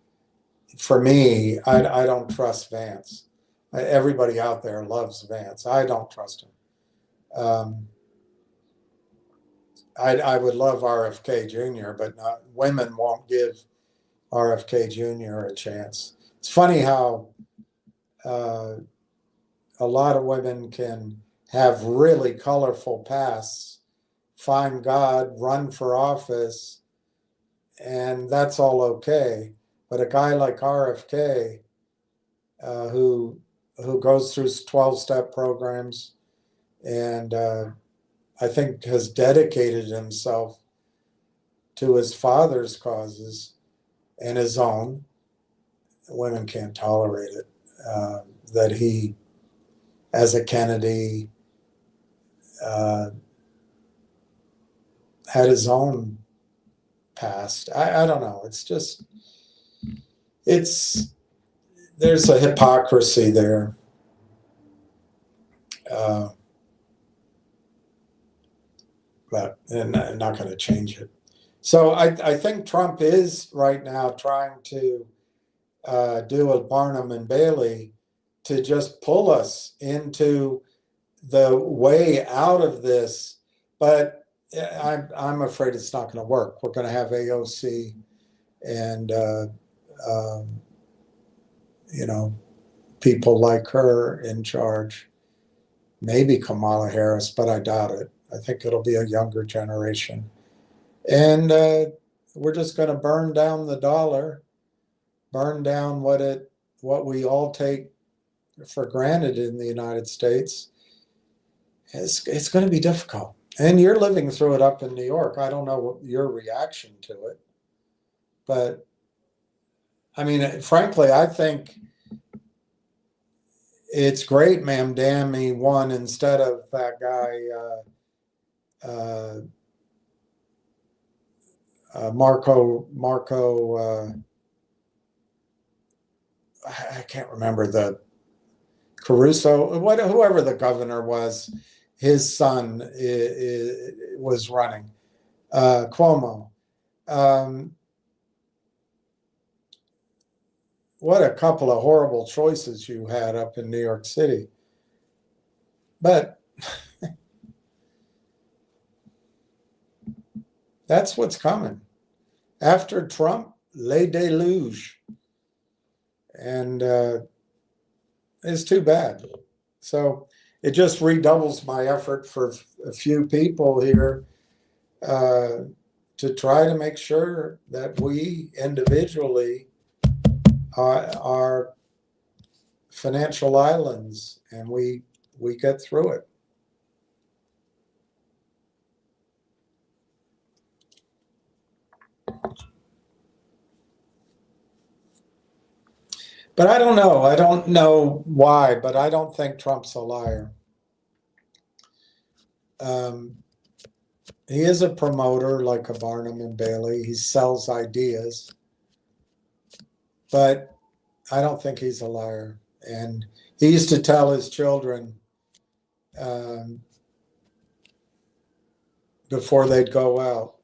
for me, I don't trust Vance. Everybody out there loves Vance. I don't trust him. I would love RFK Jr., but women won't give RFK Jr. a chance. It's funny how a lot of women can have really colorful pasts, find God, run for office, and that's all okay. But a guy like RFK, who goes through 12-step programs and I think has dedicated himself to his father's causes and his own, women can't tolerate it. That he, as a Kennedy, had his own past. I don't know. It's just, there's a hypocrisy there. But I'm not going to change it. So I think Trump is right now trying to do a Barnum and Bailey to just pull us into the way out of this. But I'm afraid it's not going to work. We're going to have AOC and, you know, people like her in charge. Maybe Kamala Harris, but I doubt it. I think it'll be a younger generation. And we're just going to burn down the dollar, burn down what we all take for granted in the United States. It's going to be difficult. And you're living through it up in New York. I don't know what your reaction to it. But, I mean, frankly, I think it's great Mamdani won instead of that guy, Marco, I can't remember, the Caruso, whoever the governor was, his son was running, Cuomo. What a couple of horrible choices you had up in New York City. But that's what's coming. After Trump, le deluge. And it's too bad. So it just redoubles my effort for a few people here to try to make sure that we individually are financial islands and we get through it. But I don't know. I don't know why, but I don't think Trump's a liar. He is a promoter like a Barnum and Bailey. He sells ideas. But I don't think he's a liar. And he used to tell his children before they'd go out,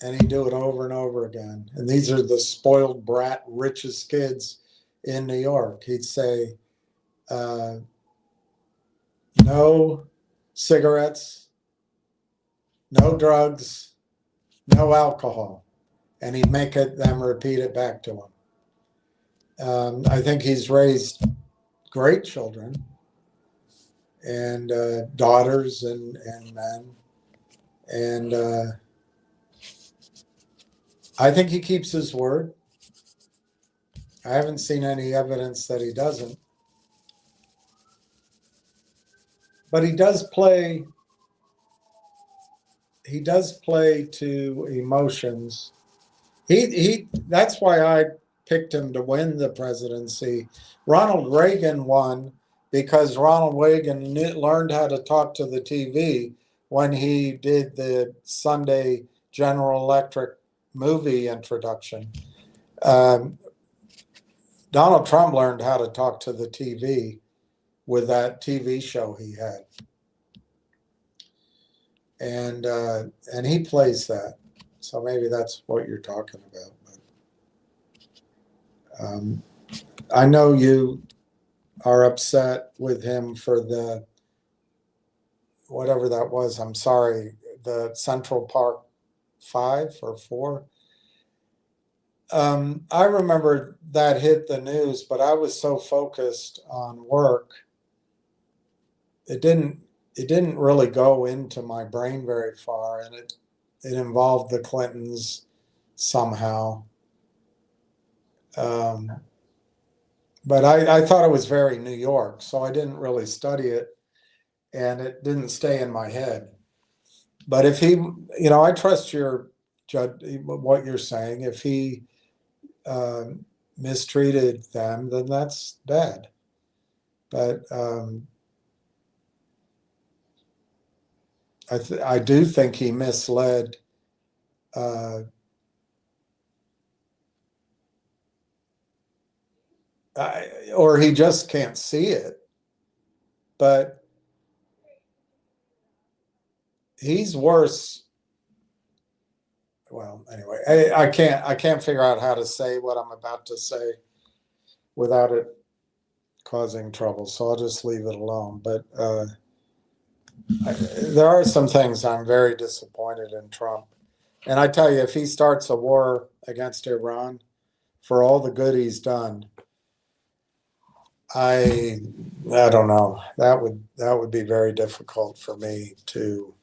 and he'd do it over and over again. And these are the spoiled brat, richest kids in New York. He'd say, no cigarettes, no drugs, no alcohol. And he'd make them repeat it back to him. I think he's raised great children and daughters and men. And I think he keeps his word. I haven't seen any evidence that he doesn't. But he does play to emotions. That's why I picked him to win the presidency. Ronald Reagan won because Ronald Reagan learned how to talk to the TV when he did the Sunday General Electric movie introduction. Donald Trump learned how to talk to the TV with that TV show he had. And he plays that. So maybe that's what you're talking about. But, I know you are upset with him for the whatever that was, I'm sorry, the Central Park 5 or 4. I remember that hit the news, but I was so focused on work, it didn't really go into my brain very far, and it involved the Clintons somehow. But I thought it was very New York, so I didn't really study it, and it didn't stay in my head. But if he, I trust your judge, what you're saying. If he mistreated them, then that's bad. But I do think he misled or he just can't see it. But he's worse. Well, anyway, I can't figure out how to say what I'm about to say without it causing trouble, so I'll just leave it alone. But there are some things I'm very disappointed in Trump. And I tell you, if he starts a war against Iran, for all the good he's done, I don't know. That would be very difficult for me to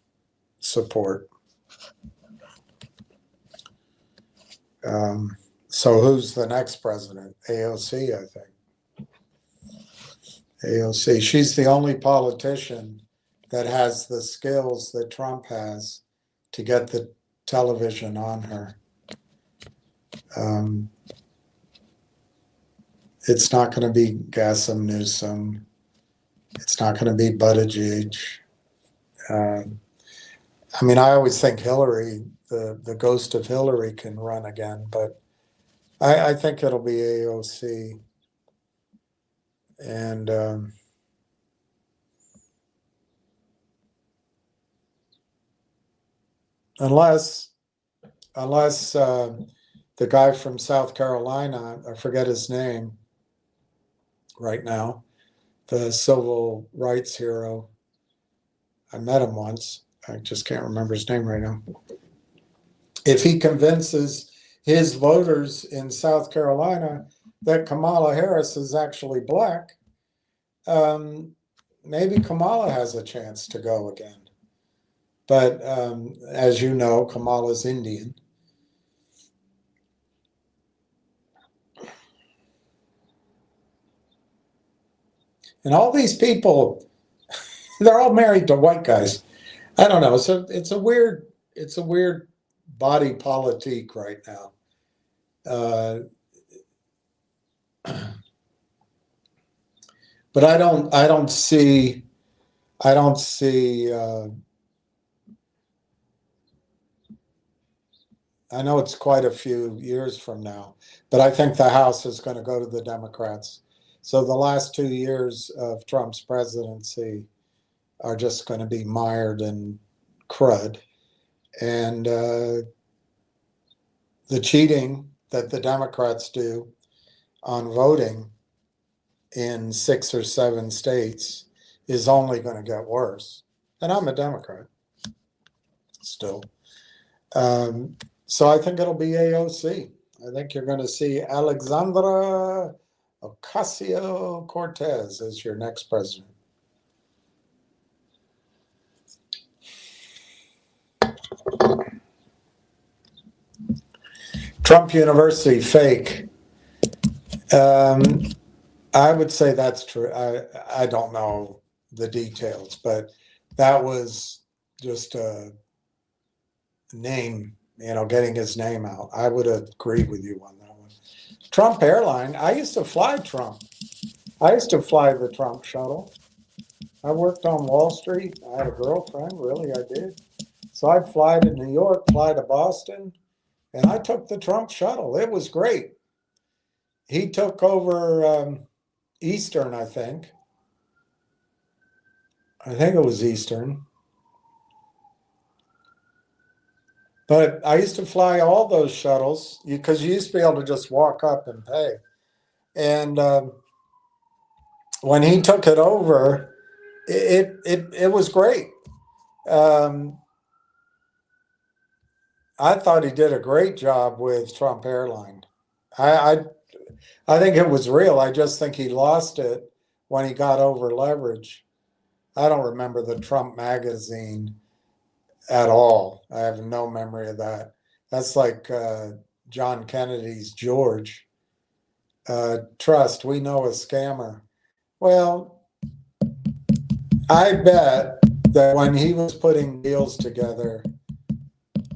support. So who's the next president? AOC, I think. AOC. She's the only politician that has the skills that Trump has to get the television on her. It's not going to be Ghassem Newsom. It's not going to be Buttigieg. I always think Hillary, the ghost of Hillary, can run again, but I think it'll be AOC. And unless the guy from South Carolina, I forget his name right now, the civil rights hero, I met him once. I just can't remember his name right now. If he convinces his voters in South Carolina that Kamala Harris is actually black, maybe Kamala has a chance to go again. But as you know, Kamala's Indian. And all these people, they're all married to white guys. I don't know. So it's a weird body politic right now. But I don't see. I know it's quite a few years from now, but I think the House is going to go to the Democrats. So the last 2 years of Trump's presidency are just going to be mired in crud. And the cheating that the Democrats do on voting in 6 or 7 states is only going to get worse. And I'm a Democrat still. So I think it'll be AOC. I think you're going to see Alexandra Ocasio-Cortez as your next president. Trump University fake. I would say that's true. I don't know the details, but that was just a name, getting his name out. I would agree with you on that one. Trump Airline, I used to fly Trump. I used to fly the Trump shuttle. I worked on Wall Street. I had a girlfriend, really, I did. So I'd fly to New York, fly to Boston, and I took the Trump shuttle. It was great. He took over Eastern, I think. I think it was Eastern. But I used to fly all those shuttles because you used to be able to just walk up and pay. And when he took it over, it was great. I thought he did a great job with Trump Airline. I, I think it was real. I just think he lost it when he got over leverage. I don't remember the Trump magazine at all. I have no memory of that. That's like John Kennedy's George. Trust, we know a scammer. Well, I bet that when he was putting deals together,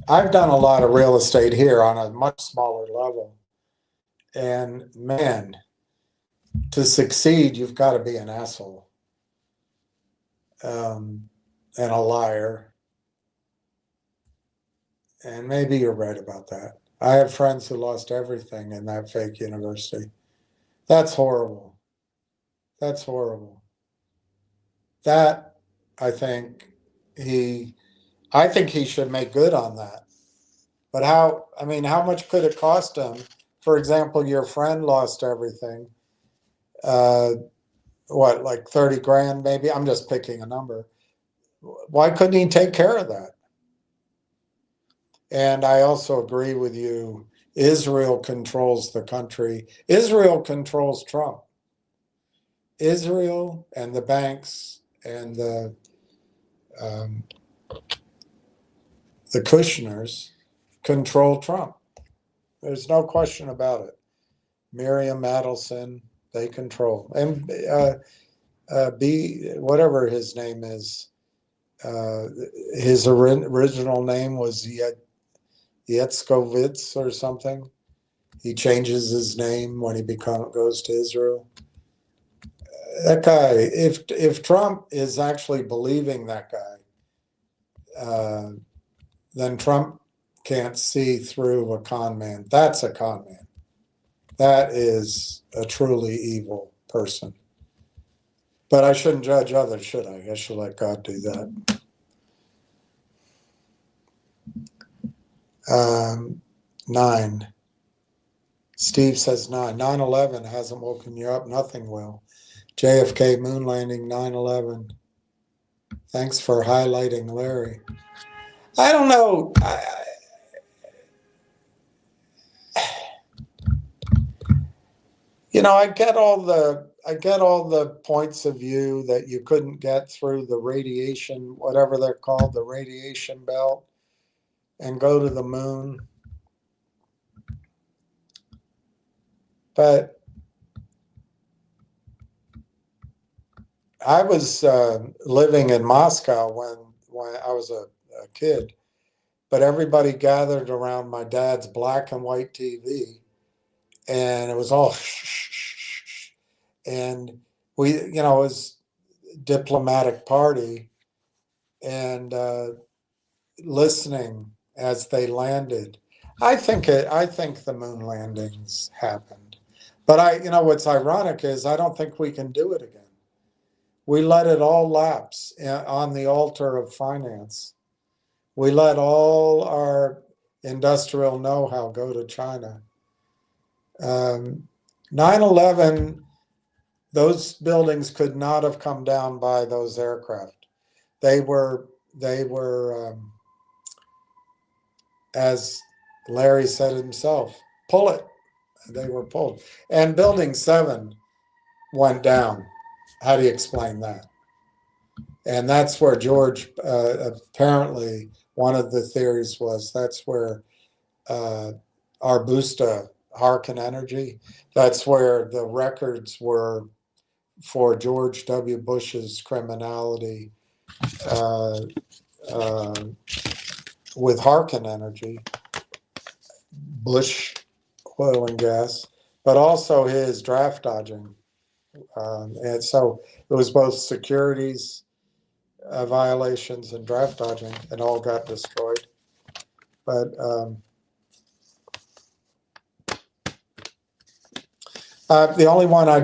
I've done a lot of real estate here on a much smaller level. And man, to succeed, you've got to be an asshole and a liar. And maybe you're right about that. I have friends who lost everything in that fake university. That's horrible. That's horrible. That I think I think he should make good on that. But how much could it cost him? For example, your friend lost everything. What, like 30 grand maybe? I'm just picking a number. Why couldn't he take care of that? And I also agree with you. Israel controls the country. Israel controls Trump. Israel and the banks and the Kushners control Trump. There's no question about it. Miriam Adelson, they control. And whatever his name is, his original name was Yetzkovitz or something. He changes his name when he goes to Israel. That guy, if Trump is actually believing that guy, then Trump can't see through a con man. That's a con man. That is a truly evil person. But I shouldn't judge others, should I? I should let God do that. 9. Steve says 9. 9/11 hasn't woken you up. Nothing will. JFK moon landing, 9/11. Thanks for highlighting Larry. I don't know. I get all the points of view that you couldn't get through the radiation, whatever they're called, the radiation belt, and go to the moon. But I was living in Moscow when I was a kid, but everybody gathered around my dad's black and white TV, and it was all and it was diplomatic party, and listening as they landed. I think the moon landings happened, but what's ironic is I don't think we can do it again. We let it all lapse on the altar of finance. We let all our industrial know-how go to China. 9/11, those buildings could not have come down by those aircraft. They were as Larry said himself, pull it. They were pulled. And Building 7 went down. How do you explain that? And that's where George, apparently, one of the theories was that's where Arbusta, Harkin Energy, that's where the records were for George W. Bush's criminality with Harkin Energy, Bush Oil and Gas, but also his draft dodging. And so it was both securities violations and draft dodging, and all got destroyed. But the only one I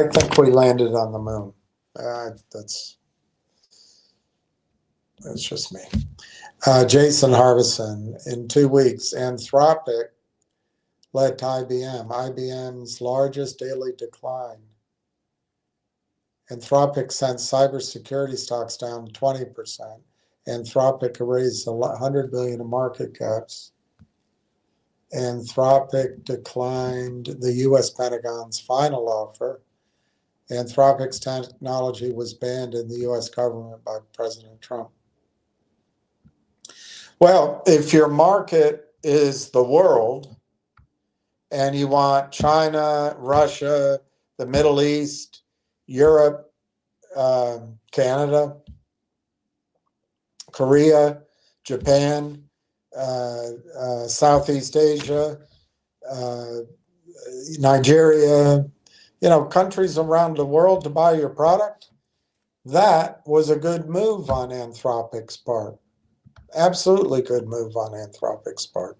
think we landed on the moon. That's just me. Jason Harbison, in 2 weeks, Anthropic led to IBM's largest daily decline. Anthropic sent cybersecurity stocks down 20%. Anthropic raised $100 billion in market caps. Anthropic declined the U.S. Pentagon's final offer. Anthropic's technology was banned in the U.S. government by President Trump. Well, if your market is the world and you want China, Russia, the Middle East, Europe, Canada, Korea, Japan, Southeast Asia, Nigeria, countries around the world to buy your product, that was a good move on Anthropic's part. Absolutely good move on Anthropic's part.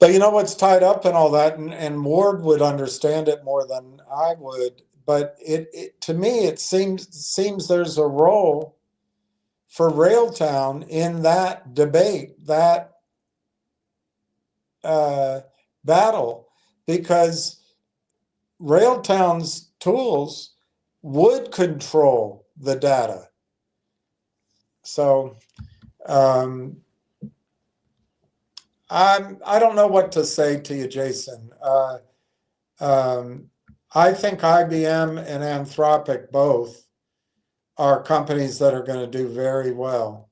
But you know what's tied up in all that, and Ward would understand it more than I would, but to me it seems there's a role for Railtown in that debate, that battle, because Railtown's tools would control the data. So I don't know what to say to you, Jason. I think IBM and Anthropic both are companies that are going to do very well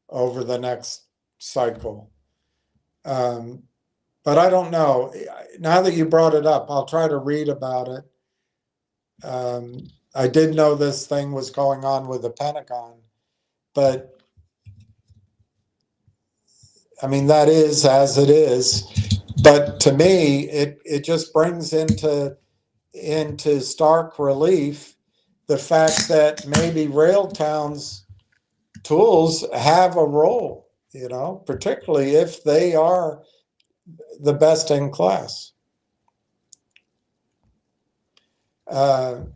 over the next cycle. But I don't know. Now that you brought it up, I'll try to read about it. I did know this thing was going on with the Pentagon, but I mean, that is as it is. But to me, it just brings into stark relief the fact that maybe Railtown's tools have a role, particularly if they are the best in class. Unknown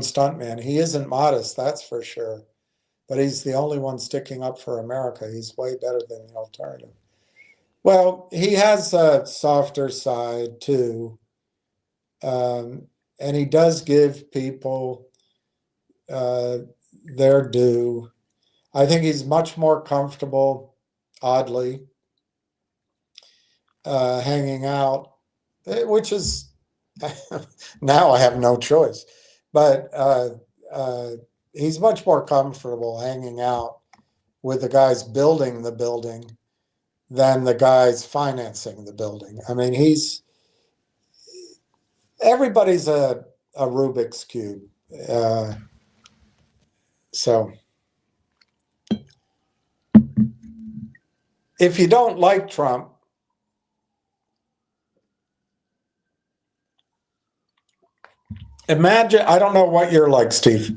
stuntman. He isn't modest, that's for sure. But he's the only one sticking up for America. He's way better than the alternative. Well, he has a softer side too. And he does give people their due. I think he's much more comfortable, oddly, hanging out, which is, now I have no choice. But he's much more comfortable hanging out with the guys building the building than the guys financing the building. I mean, everybody's a Rubik's Cube. So if you don't like Trump, imagine, I don't know what you're like, Steve,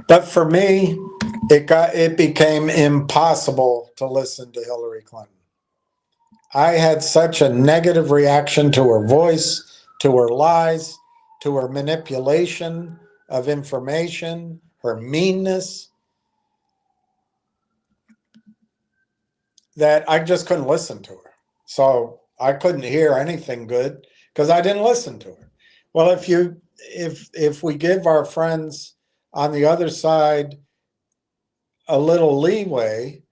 but for me, it became impossible to listen to Hillary Clinton. I had such a negative reaction to her voice, to her lies, to her manipulation of information, her meanness, that I just couldn't listen to her. So I couldn't hear anything good because I didn't listen to her. Well, if we give our friends on the other side a little leeway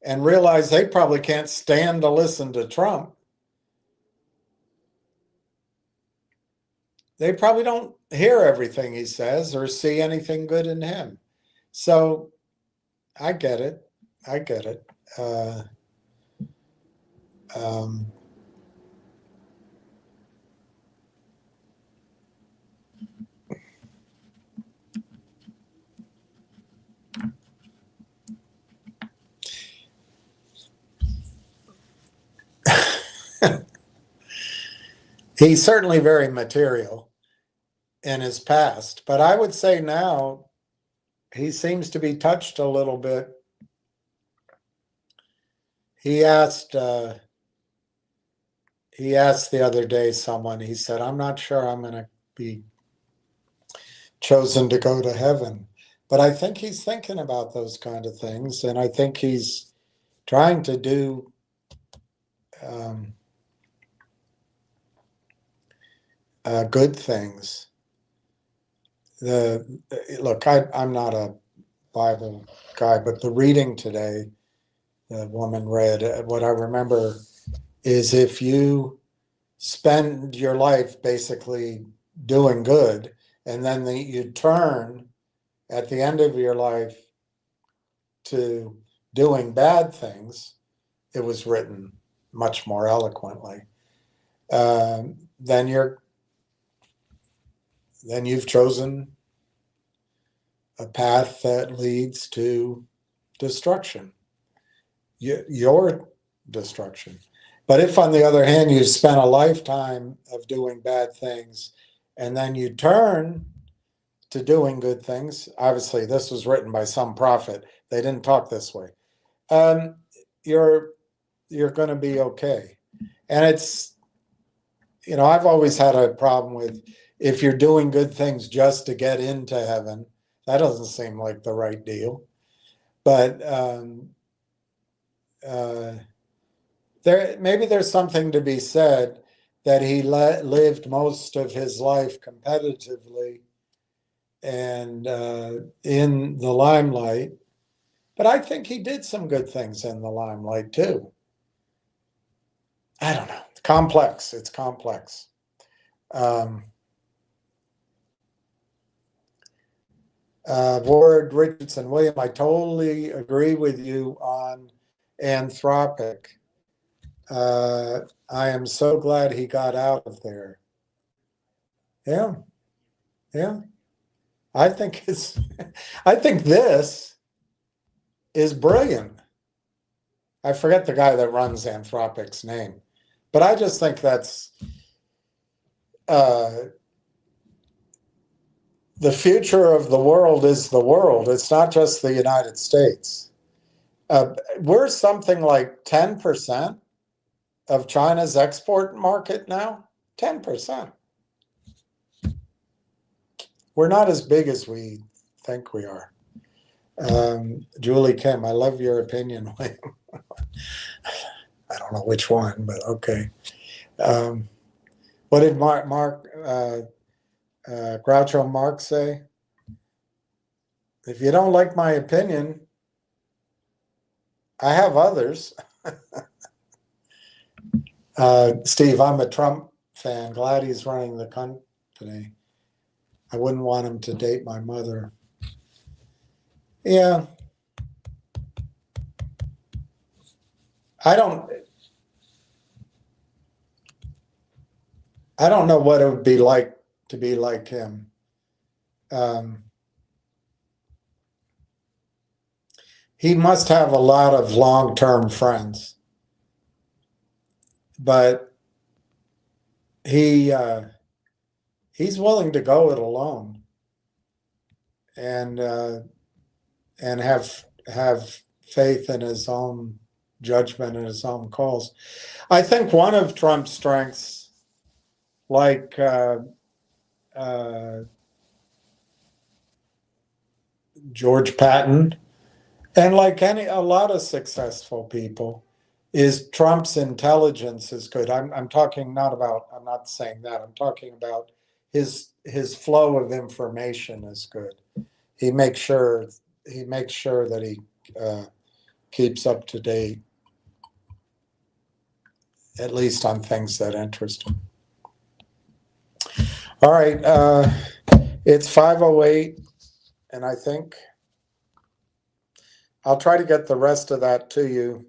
and realize they probably can't stand to listen to Trump, they probably don't hear everything he says or see anything good in him. So I get it. I get it. He's certainly very material in his past, but I would say now he seems to be touched a little bit. He asked the other day someone, he said, I'm not sure I'm going to be chosen to go to heaven. But I think he's thinking about those kind of things, and I think he's trying to do good things. Look, I'm not a Bible guy, but the reading today, the woman read, what I remember is if you spend your life basically doing good, and then you turn at the end of your life to doing bad things, it was written much more eloquently, then you've chosen a path that leads to destruction, your destruction. But if, on the other hand, you've spent a lifetime of doing bad things and then you turn to doing good things, obviously this was written by some prophet. They didn't talk this way. Um, you're going to be okay. And it's, I've always had a problem with, if you're doing good things just to get into heaven, that doesn't seem like the right deal. But maybe there's something to be said that he lived most of his life competitively and in the limelight. But I think he did some good things in the limelight too. I don't know. It's complex. It's complex. Ward Richardson, William, I totally agree with you on Anthropic. I am so glad he got out of there. Yeah, yeah. I think I think this is brilliant. I forget the guy that runs Anthropic's name, but I just think that's the future of the world is the world. It's not just the United States. We're something like 10% of China's export market now. 10%. We're not as big as we think we are. Julie Kim, I love your opinion. I don't know which one, but okay. What did Groucho Marx say? If you don't like my opinion, I have others. Steve, I'm a Trump fan. Glad he's running the company. I wouldn't want him to date my mother. Yeah. I don't know what it would be like to be like him. He must have a lot of long-term friends, but he's willing to go it alone and have faith in his own judgment and his own calls. I think one of Trump's strengths, like George Patton, and like a lot of successful people, is Trump's intelligence is good. I'm talking not about, I'm not saying that. I'm talking about his flow of information is good. He makes sure that he keeps up to date, at least on things that interest him. All right, it's 5:08, and I think I'll try to get the rest of that to you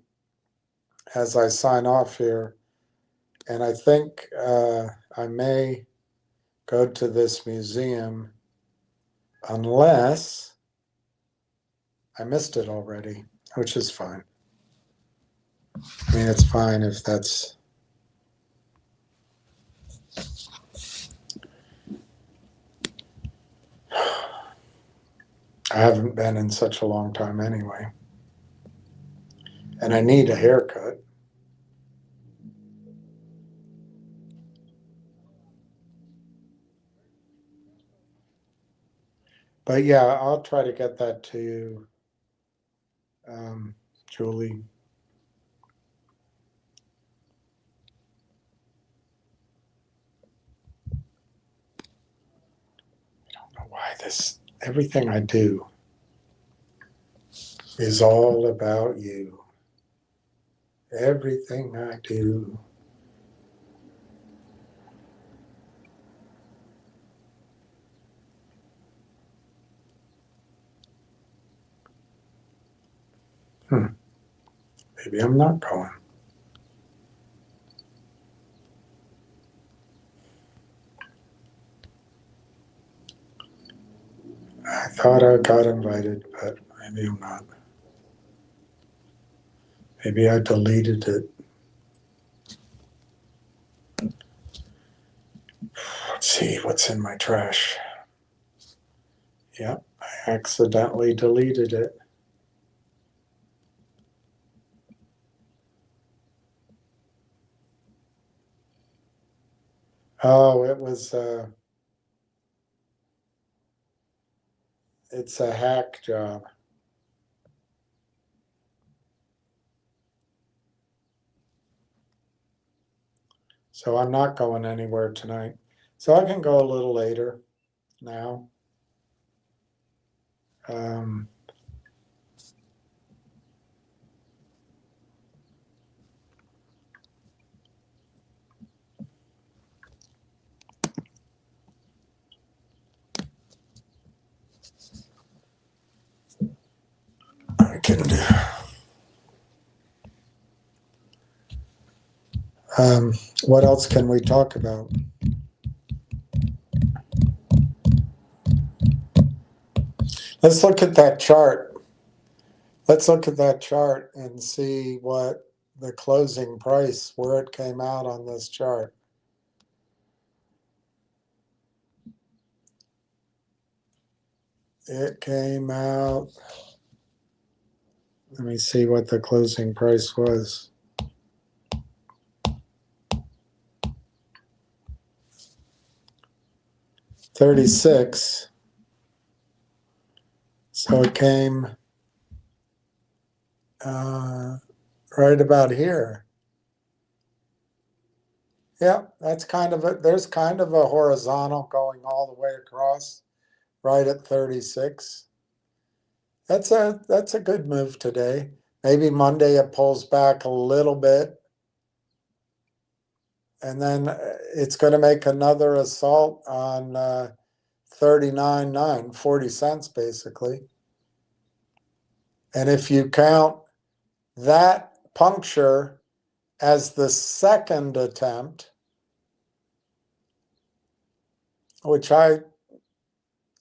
as I sign off here. And I think I may go to this museum unless I missed it already, which is fine. I mean, it's fine if that's... I haven't been in such a long time anyway. And I need a haircut. But yeah, I'll try to get that to you, Julie. I don't know why everything I do is all about you. Everything I do. Maybe I'm not going. I thought I got invited, but maybe I'm not. Maybe I deleted it. Let's see what's in my trash. Yep, I accidentally deleted it. Oh, it's a hack job. So I'm not going anywhere tonight. So I can go a little later now. I can do. What else can we talk about? Let's look at that chart. Let's look at that chart and see what the closing price, where it came out on this chart. It came out, let me see what the closing price was. $36. So it came right about here. Yeah, that's kind of there's kind of a horizontal going all the way across, right at 36. That's a good move today. Maybe Monday it pulls back a little bit, and then it's going to make another assault on 39.9, 40 cents basically. And if you count that puncture as the second attempt, which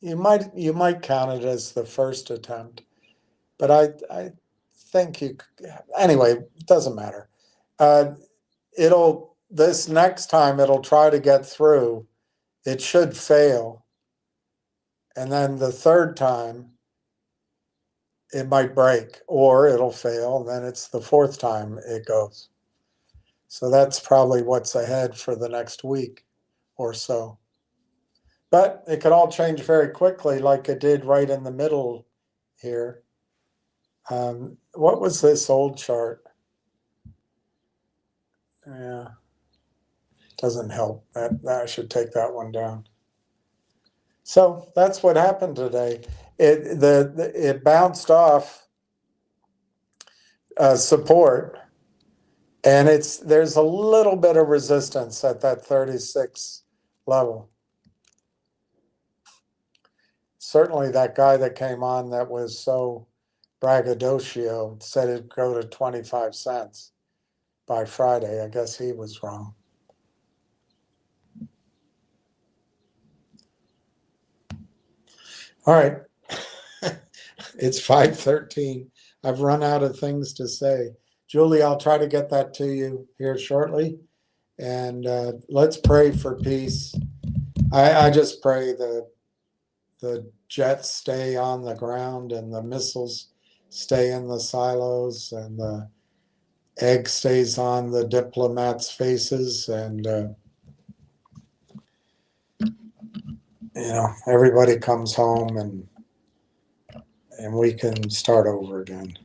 you might count it as the first attempt, but I think anyway, it doesn't matter. This next time it'll try to get through. It should fail. And then the third time it might break, or it'll fail, and then it's the fourth time it goes. So that's probably what's ahead for the next week or so. But it could all change very quickly, like it did right in the middle here. What was this old chart? Yeah, doesn't help. That I should take that one down. So that's what happened today. It bounced off support, and there's a little bit of resistance at that 36 level. Certainly that guy that came on that was so braggadocio said it'd go to 25 cents by Friday. I guess he was wrong. All right. It's 5:13. I've run out of things to say. Julie, I'll try to get that to you here shortly. And let's pray for peace. I just pray the jets stay on the ground and the missiles stay in the silos and the egg stays on the diplomats' faces, and everybody comes home and we can start over again.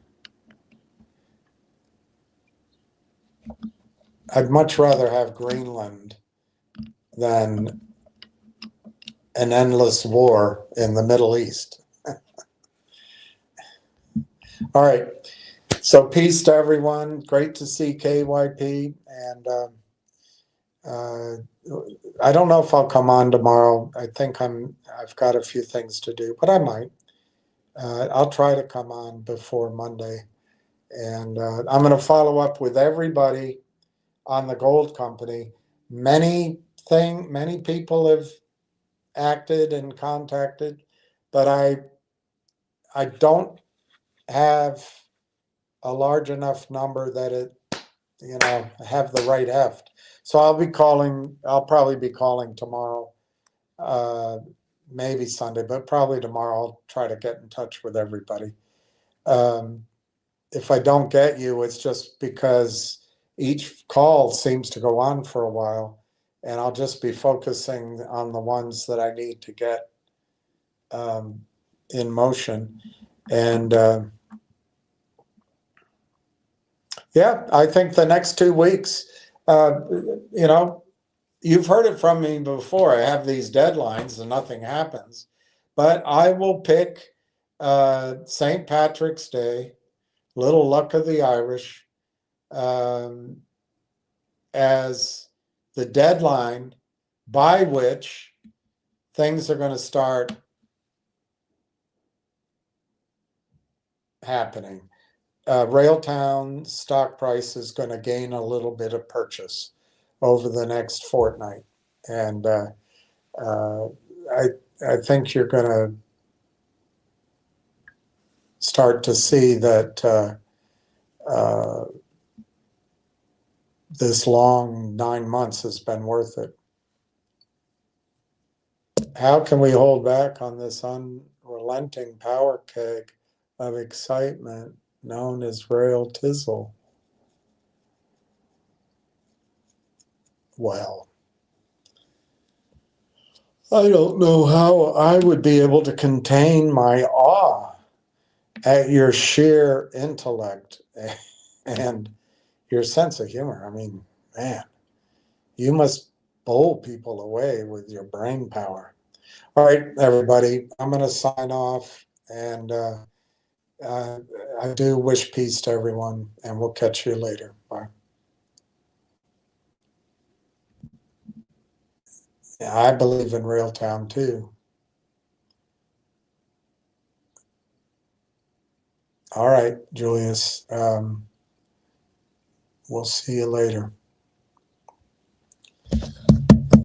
I'd much rather have Greenland than an endless war in the Middle East. All right. So peace to everyone. Great to see KYP. And I don't know if I'll come on tomorrow. I think I've got a few things to do, but I might. I'll try to come on before Monday. And I'm going to follow up with everybody on the gold company. Many people have acted and contacted, but I don't have a large enough number that it, have the right heft. So I'll probably be calling tomorrow, maybe Sunday, but probably tomorrow. I'll try to get in touch with everybody. If I don't get you, it's just because each call seems to go on for a while, and I'll just be focusing on the ones that I need to get in motion. And yeah, I think the next 2 weeks, you've heard it from me before. I have these deadlines and nothing happens, but I will pick St. Patrick's Day, Little Luck of the Irish, as the deadline by which things are going to start happening. Railtown stock price is going to gain a little bit of purchase over the next fortnight. And I think you're going to start to see that this long 9 months has been worth it. How can we hold back on this unrelenting power keg of excitement known as Rail Tizzle? Well, I don't know how I would be able to contain my awe at your sheer intellect and your sense of humor. I mean, man, you must bowl people away with your brain power. All right, everybody, I'm going to sign off, and I do wish peace to everyone, and we'll catch you later. Bye. Yeah, I believe in Railtown too. All right, Julius. We'll see you later.